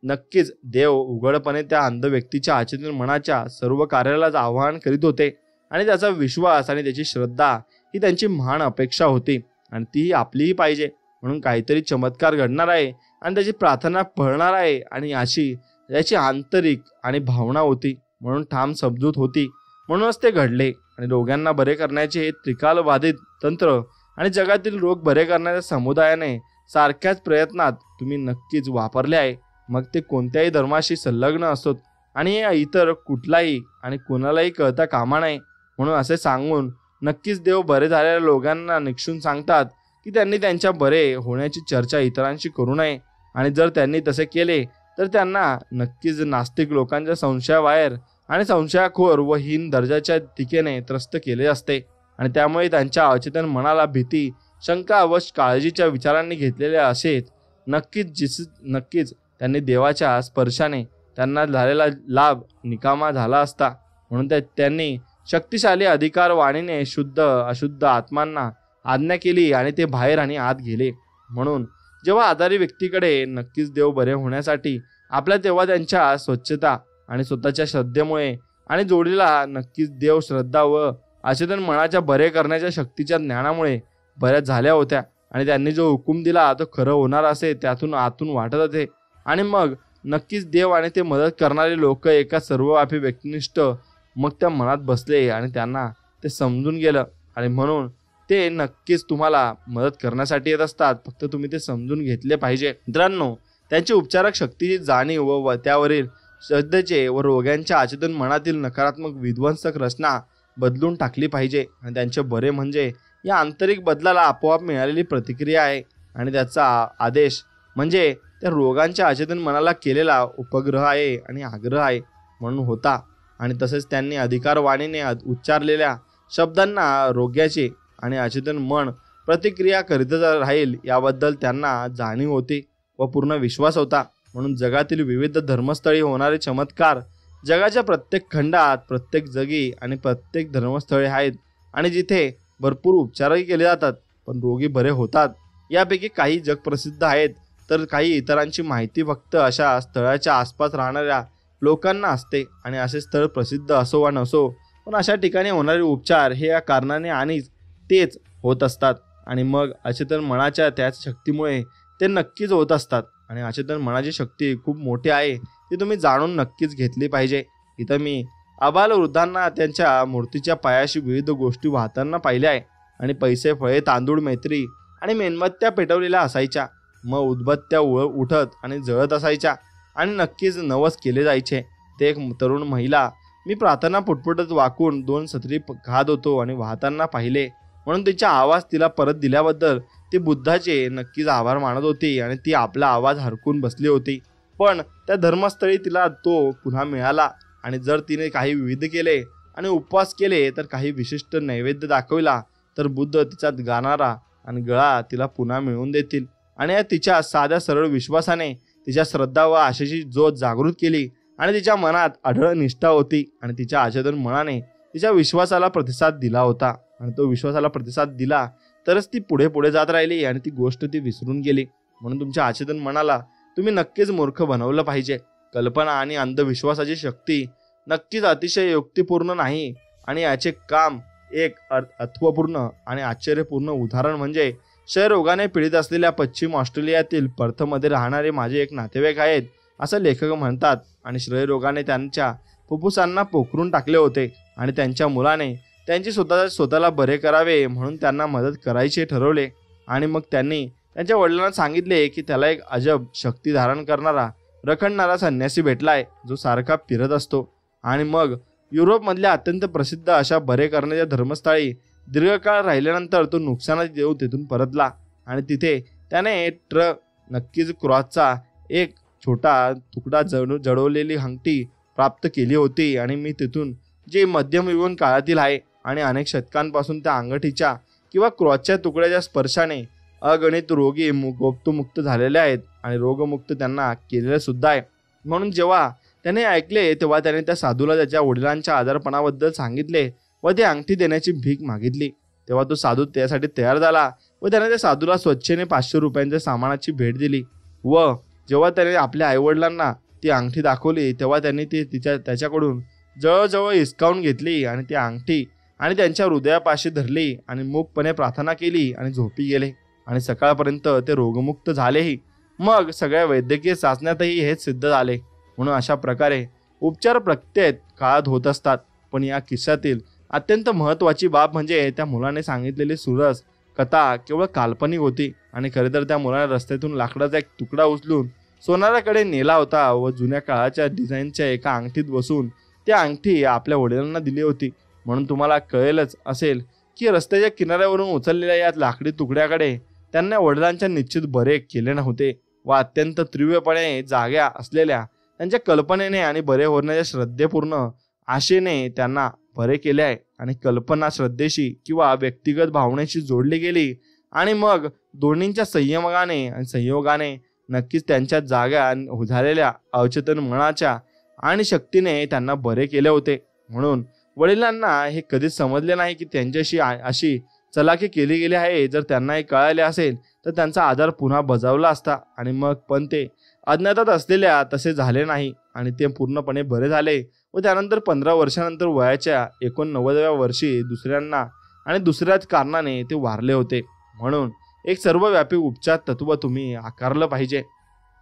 [SPEAKER 1] नक्कीच देव उघडपणे त्या अंध व्यक्तीच्या अचेतन मनाच्या सर्व कार्याला आवाहन करीत होते. आणि त्याचा विश्वास आणि त्याची श्रद्धा ही त्यांची महान अपेक्षा होती आणि ती आपलीही पाहिजे. म्हणून काहीतरी चमत्कार घडणार आहे आणि त्याची प्रार्थना फळणार आहे आणि याची आंतरिक आणि भावना होती. म्हणून ठाम समजूत होती. म्हणूनच ते घडले. आणि रोग्यांना बरे करण्याचे हे त्रिकालबाधित तंत्र आणि जगातील रोग बरे करण्याच्या समुदायाने सारख्याच प्रयत्नात तुम्ही नक्कीच वापरले आहे. मग ते कोणत्याही धर्माशी संलग्न असोत आणि इतर कुठलाही आणि कोणालाही कळता कामा नये. म्हणून असे सांगून नक्कीच देव बरे झालेल्या लोकांना निक्षून सांगतात की त्यांनी त्यांच्या बरे होण्याची चर्चा इतरांशी करू नये. आणि जर त्यांनी तसे केले तर त्यांना नक्कीच नास्तिक लोकांच्या संशयाबाहेर आणि संशयाखोर व हीन दर्जाच्या टीकेने त्रस्त केले असते. आणि त्यामुळे त्यांच्या अचेतन मनाला भीती, शंका व काळजीच्या विचारांनी घेतलेले असेत. नक्कीच त्यांनी देवाच्या स्पर्शाने त्यांना झालेला लाभ निकामा झाला असता. म्हणून त्यांनी शक्तिशाली अधिकार वाणीने शुद्ध अशुद्ध आत्मांना आज्ञा केली आणि ते बाहेर आणि आत गेले. म्हणून जेव्हा आजारी व्यक्तीकडे नक्कीच देव बरे होण्यासाठी आपल्या तेव्हा त्यांच्या स्वच्छता आणि स्वतःच्या श्रद्धेमुळे आणि जोडीला नक्कीच देव श्रद्धा व अचेतन मनाच्या बरे करण्याच्या शक्तीच्या ज्ञानामुळे बऱ्याच झाल्या होत्या. आणि त्यांनी जो हुकूम दिला तो खरं होणार असे त्यातून आतून वाटत होते. आणि मग नक्कीच देव आणि ते मदत करणारे लोक एका सर्वव्यापी व्यक्तिनिष्ठ मग त्या मनात बसले आणि त्यांना ते समजून गेलं. आणि म्हणून ते नक्कीच तुम्हाला मदत करण्यासाठी येत असतात. फक्त तुम्ही ते समजून घेतले पाहिजे. मित्रांनो, त्यांची उपचारक शक्तीची जाणीव व त्यावरील श्रद्धेचे व रोग्यांच्या अचेतन मनातील नकारात्मक विध्वंसक रचना बदलून टाकली पाहिजे. आणि त्यांचे बरे म्हणजे या आंतरिक बदलाला आपोआप मिळालेली प्रतिक्रिया आहे. आणि त्याचा आदेश म्हणजे त्या रोगांच्या अचेतन मनाला केलेला उपग्रह आहे आणि आग्रह आहे म्हणून होता. आणि तसेच त्यांनी अधिकारवाणीने उच्चारलेल्या शब्दांना रोग्याचे आणि अचेतन मन प्रतिक्रिया करीतच राहील याबद्दल त्यांना जाणीव होती व पूर्ण विश्वास होता. म्हणून जगातील विविध धर्मस्थळी होणारे चमत्कार जगाच्या प्रत्येक खंडात, प्रत्येक जगी आणि प्रत्येक धर्मस्थळे आहेत आणि जिथे भरपूर उपचारही केले जातात पण रोगी बरे होतात. यापैकी काही जगप्रसिद्ध आहेत तर काही इतरांची माहिती फक्त अशा स्थळाच्या आसपास राहणाऱ्या लोकांना असते. आणि असे स्थळ प्रसिद्ध असो वा नसो पण अशा ठिकाणी होणारे उपचार हे या कारणाने आणि तेच होत असतात. आणि मग अचेतन मनाच्या त्याच शक्तीमुळे ते नक्कीच होत असतात. आणि अचेतन मनाची शक्ती खूप मोठी आहे, ती तुम्ही जाणून नक्कीच घेतली पाहिजे. इथं मी आबालवृद्धांना त्यांच्या मूर्तीच्या पायाशी विविध गोष्टी वाहताना पाहिले आहे. आणि पैसे, फळे, तांदूळ, मैत्री आणि मेणबत्त्या पेटवलेल्या असायच्या. मग उदबत्त्या उठत आणि जळत असायच्या आणि नक्कीच नवस केले जायचे. ते एक तरुण महिला मी प्रार्थना पुटपुटत वाकून 2 सत्री खात होतो आणि वाहताना पाहिले म्हणून तिचा आवाज तिला परत दिल्याबद्दल ती बुद्धाचे नक्कीच आभार मानत होती आणि ती आपला आवाज हरकून बसली होती. पण त्या धर्मस्थळी तिला तो पुन्हा मिळाला. आणि जर तिने काही विविध केले आणि उपवास केले तर काही विशिष्ट नैवेद्य दाखविला तर बुद्ध तिचा गाणारा आणि गळा तिला पुन्हा मिळवून देतील. आणि तिच्या साध्या सरळ विश्वासाने तिच्या श्रद्धा व आशेची ज्योत जागृत केली आणि तिच्या मनात अढळ निष्ठा होती. आणि तिच्या अचेतन मनाने तिच्या विश्वासाला प्रतिसाद दिला होता. आणि तो विश्वासाला प्रतिसाद दिला तरच ती पुढे पुढे जात राहिली आणि ती गोष्ट ती विसरून गेली. म्हणून तुमच्या अचेतन मनाला तुम्ही नक्कीच मूर्ख बनवलं पाहिजे. कल्पना आणि अंधविश्वासाची शक्ती नक्कीच अतिशय युक्तिपूर्ण नाही. आणि याचे काम एक अर्थपूर्ण आणि आश्चर्यपूर्ण उदाहरण म्हणजे क्षयरोगाने पीडित असलेल्या पश्चिम ऑस्ट्रेलियातील पर्थमध्ये राहणारे माझे एक नातेवाईक आहेत असं लेखक म्हणतात. आणि क्षयरोगाने त्यांच्या फुफ्फुसांना पोखरून टाकले होते आणि त्यांच्या मुलाने त्यांची स्वतःला बरे करावे म्हणून त्यांना मदत करायचे ठरवले. आणि मग त्यांनी त्यांच्या वडिलांना सांगितले की त्याला एक अजब शक्ती धारण करणारा रखडणारा संन्यासी भेटलाय जो सारखा फिरत असतो. आणि मग युरोपमधल्या अत्यंत प्रसिद्ध अशा बरे करण्याच्या धर्मस्थळी दीर्घकाळ राहिल्यानंतर तो नुकसानात येऊ तिथून परतला. आणि तिथे त्याने नक्कीच क्रॉसचा एक छोटा तुकडा जडवलेली अंगठी प्राप्त केली होती. आणि मी तिथून जे मध्यमयुगीन काळातील आहे आणि अनेक शतकांपासून त्या अंगठीच्या किंवा क्रॉसच्या तुकड्याच्या स्पर्शाने अगणित रोगी गोप्तमुक्त झालेले आहेत आणि रोगमुक्त त्यांना केलेले सुद्धा आहे. म्हणून जेव्हा त्याने ऐकले तेव्हा त्याने त्या साधूला त्याच्या वडिलांच्या आजारपणाबद्दल सांगितले व ती अंगठी देण्याची भीक मागितली. तेव्हा तो साधू त्यासाठी तयार झाला व त्याने त्या साधूला स्वच्छेने 500 रुपयांच्या सामानाची भेट दिली. व जेव्हा त्याने आपल्या आईवडिलांना ती अंगठी दाखवली तेव्हा त्यांनी ती त्याच्याकडून जवळजवळ हिसकावून घेतली आणि ती अंगठी आणि त्यांच्या हृदयापाशी धरली आणि मूकपणे प्रार्थना केली आणि झोपी गेले. आणि सकाळपर्यंत ते रोगमुक्त झालेही. मग सगळ्या वैद्यकीय चाचण्यातही हेच सिद्ध झाले. म्हणून अशा प्रकारे उपचार प्रत्येक काळात होत असतात. पण या किस्सातील अत्यंत महत्त्वाची बाब म्हणजे त्या मुलाने सांगितलेली सुरस कथा केवळ काल्पनिक होती. आणि खरे तर त्या मुलाने रस्त्यातून लाकडाचा एक तुकडा उचलून सोनाराकडे नेला होता व जुन्या काळाच्या डिझाईनच्या एका अंगठीत बसून ती अंगठी आपल्या वडिलांना दिली होती. म्हणून तुम्हाला कळेलच असेल की रस्त्याच्या किनाऱ्यावरून उचललेल्या या लाकडी तुकड्याकडे त्यांना वडिलांच्या निश्चित बरे केले नव्हते व अत्यंत तीव्रपणे जाग्या असलेल्या त्यांच्या कल्पनेने आणि बरे होण्याच्या श्रद्धेपूर्ण आशेने त्यांना बरे केले आहे. आणि कल्पना श्रद्धेशी किंवा व्यक्तिगत भावनेशी जोडली गेली आणि मग दोन्हींच्या संयोगाने नक्कीच त्यांच्या जाग्या झालेल्या अवचेतन मनाच्या आणि शक्तीने त्यांना बरे केले होते. म्हणून वडिलांना हे कधीच समजले नाही की त्यांच्याशी अशी चलाखी केली गेली आहे. जर त्यांना हे कळाले असेल तर त्यांचा आजार पुन्हा बजावला असता. आणि मग पण ते अज्ञातात असलेल्या तसे झाले नाही आणि ते पूर्णपणे बरे झाले व त्यानंतर 15 वर्षानंतर वयाच्या 89व्या वर्षी दुसऱ्याच कारणाने ते वारले होते. म्हणून एक सर्वव्यापी उपचार तत्व तुम्ही आकारलं पाहिजे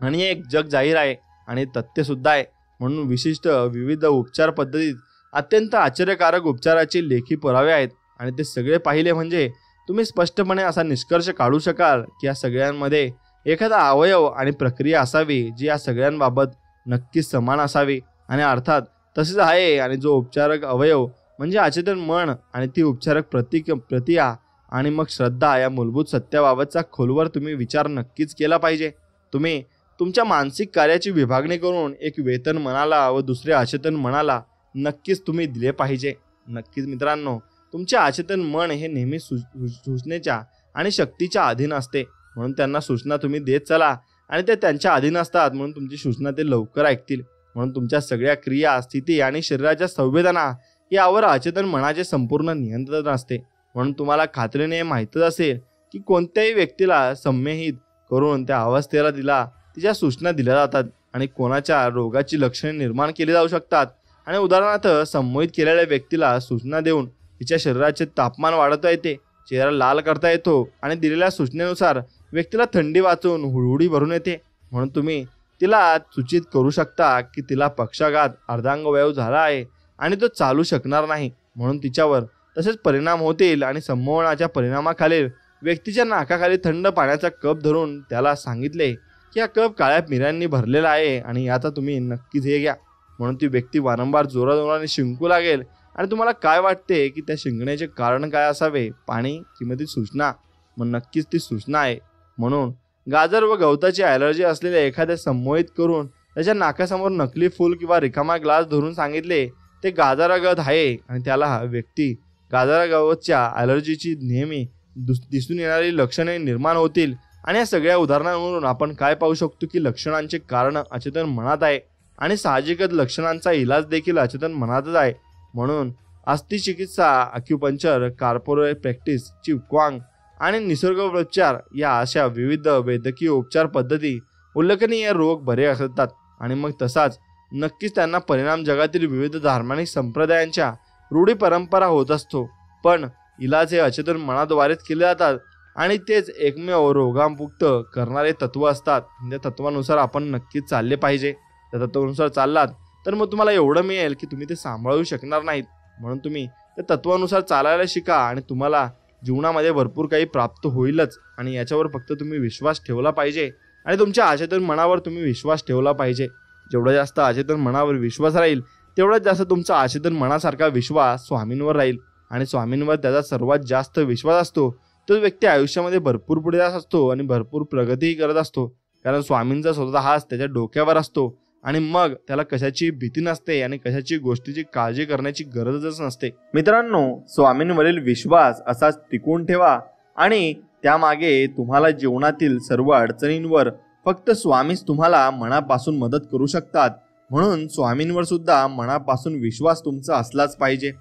[SPEAKER 1] आणि एक जग जाहीर आहे आणि तथ्य सुद्धा आहे. म्हणून विविध उपचार पद्धतीत अत्यंत आश्चर्यकारक उपचाराचे लेखी पुरावे आहेत. आणि ते सगळे पाहिले म्हणजे तुम्ही स्पष्टपणे असा निष्कर्ष काढू शकाल की या सगळ्यांमध्ये एखादा अवयव आणि प्रक्रिया असावी जी या सगळ्यांबाबत नक्कीच समान असावी. आणि अर्थात तसेच आहे. आणि जो उपचारक अवयव म्हणजे अचेतन मन आणि ती उपचारक प्रतिक्रिया आणि मग श्रद्धा या मूलभूत सत्याबाबतचा खोलवर तुम्ही विचार नक्कीच केला पाहिजे. तुम्ही तुमच्या मानसिक कार्याची विभागणी करून एक वेतन मनाला व दुसरे अचेतन मनाला नक्कीच तुम्ही दिले पाहिजे। नक्कीच मित्रांनो, तुमचे अचेतन मन हे नेहमी सूचनेच्या आणि शक्तीच्या अधीन असते, म्हणून त्यांना सूचना तुम्ही देत चला आणि ते त्यांच्या अधीन असतात, म्हणून तुमची सूचना ते लवकर ऐकतील। म्हणून तुमच्या सगळ्या क्रिया, स्थिती आणि शरीराच्या संवेदना यावर अचेतन मनाचे संपूर्ण नियंत्रण असते। म्हणून तुम्हाला खात्रीने माहीतच असेल की कोणत्याही व्यक्तीला संमोहित करून त्या अवस्थेला तिच्या सूचना दिल्या जातात आणि कोणाच्या रोगाची लक्षणे निर्माण केली जाऊ शकतात। आणि उदाहरणार्थ संमोहित केलेल्या व्यक्तीला सूचना देऊन तिच्या शरीराचे तापमान वाढवता येते, चेहरा लाल करता येतो आणि दिलेल्या सूचनेनुसार व्यक्तीला थंडी वाचून हुळहुळी भरून येते। म्हणून तुम्ही तिला सूचित करू शकता की तिला पक्षाघात अर्धांगवायू झाला आहे आणि तो चालू शकणार नाही, म्हणून तिच्यावर तसेच परिणाम होतील। आणि संमोहनाच्या परिणामाखाली व्यक्तीच्या नाकाखाली थंड पाण्याचा कप धरून त्याला सांगितले की हा कप काळ्या मिऱ्यांनी भरलेला आहे आणि आता तुम्ही नक्कीच हे घ्या, म्हणून ती व्यक्ती वारंवार जोराजोराने शिंकू लागेल। आणि तुम्हाला काय वाटते की त्या शिंकण्याचे कारण काय असावे? पाणी किंवा ती सूचना? मग नक्कीच ती सूचना आहे। म्हणून गाजर व गवताची ॲलर्जी असलेल्या एखाद्या संमोहित करून त्याच्या नाकासमोर नकली फूल किंवा रिकामा ग्लास धरून सांगितले ते गाजरागत आहे आणि त्याला व्यक्ती गाजरागवतच्या ॲलर्जीची नेहमी दिसून येणारी लक्षणे निर्माण होतील। आणि या सगळ्या उदाहरणांवरून आपण काय पाहू शकतो की लक्षणांचे कारण अचेतन मनात आहे आणि साहजिकच लक्षणांचा इलाज देखील अचेतन मनातच आहे। म्हणून अस्थिचिकित्सा, अक्युपंक्चर, कॉर्पोरेट प्रॅक्टिस, क्वांग आणि निसर्गोपचार या अशा विविध वैद्यकीय उपचार पद्धती उल्लेखनीय रोग बरे असतात आणि मग तसाच नक्कीच त्यांना परिणाम जगातील विविध धार्मिक संप्रदायांच्या रूढी परंपरा होत असतो। पण इलाज हे अचेतन मनाद्वारेच केले जातात आणि तेच एकमेव रोगामुक्त करणारे तत्व असतात। त्या तत्वानुसार आपण नक्कीच चालले पाहिजे। त्या तत्वानुसार चाललात तर मग तुम्हाला एवढं मिळेल की तुम्ही ते सांभाळू शकणार नाहीत। म्हणून तुम्ही त्या तत्वानुसार चालायला शिका आणि तुम्हाला जीवनामध्ये भरपूर काही प्राप्त होईलच। आणि याच्यावर फक्त तुम्ही विश्वास ठेवला पाहिजे आणि तुमच्या अचेतन मनावर तुम्ही विश्वास ठेवला पाहिजे। जेवढा जास्त अचेतन मनावर विश्वास राहील तेवढाच जास्त तुमचा अचेतन मनासारखा विश्वास स्वामींवर राहील आणि स्वामींवर त्याचा सर्वात जास्त विश्वास असतो तो व्यक्ती आयुष्यामध्ये भरपूर पुढे जात असतो आणि भरपूर प्रगतीही करत असतो, कारण स्वामींचा स्वतः हात त्याच्या डोक्यावर असतो आणि मग त्याला कशाची भीती नसते आणि कशाची गोष्टीची काळजी करण्याची गरजच नसते। मित्रांनो, स्वामींवरील विश्वास असाच टिकवून ठेवा आणि त्यामागे तुम्हाला जीवनातील सर्व अडचणींवर फक्त स्वामीच तुम्हाला मनापासून मदत करू शकतात। म्हणून स्वामींवर सुद्धा मनापासून विश्वास तुमचा असलाच पाहिजे।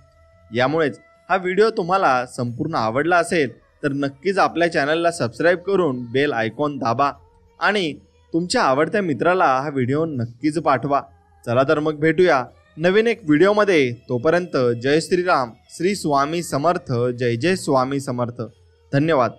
[SPEAKER 1] यामुळेच हा व्हिडिओ तुम्हाला संपूर्ण आवडला असेल तर नक्कीच आपल्या चॅनलला सबस्क्राईब करून बेल आयकॉन दाबा आणि तुमच्या आवडत्या मित्राला हा व्हिडिओ नक्कीच पाठवा। चला तर मग भेटूया नवीन एक व्हिडिओमध्ये। तोपर्यंत जय श्रीराम, श्री स्वामी समर्थ, जय जय स्वामी समर्थ। धन्यवाद।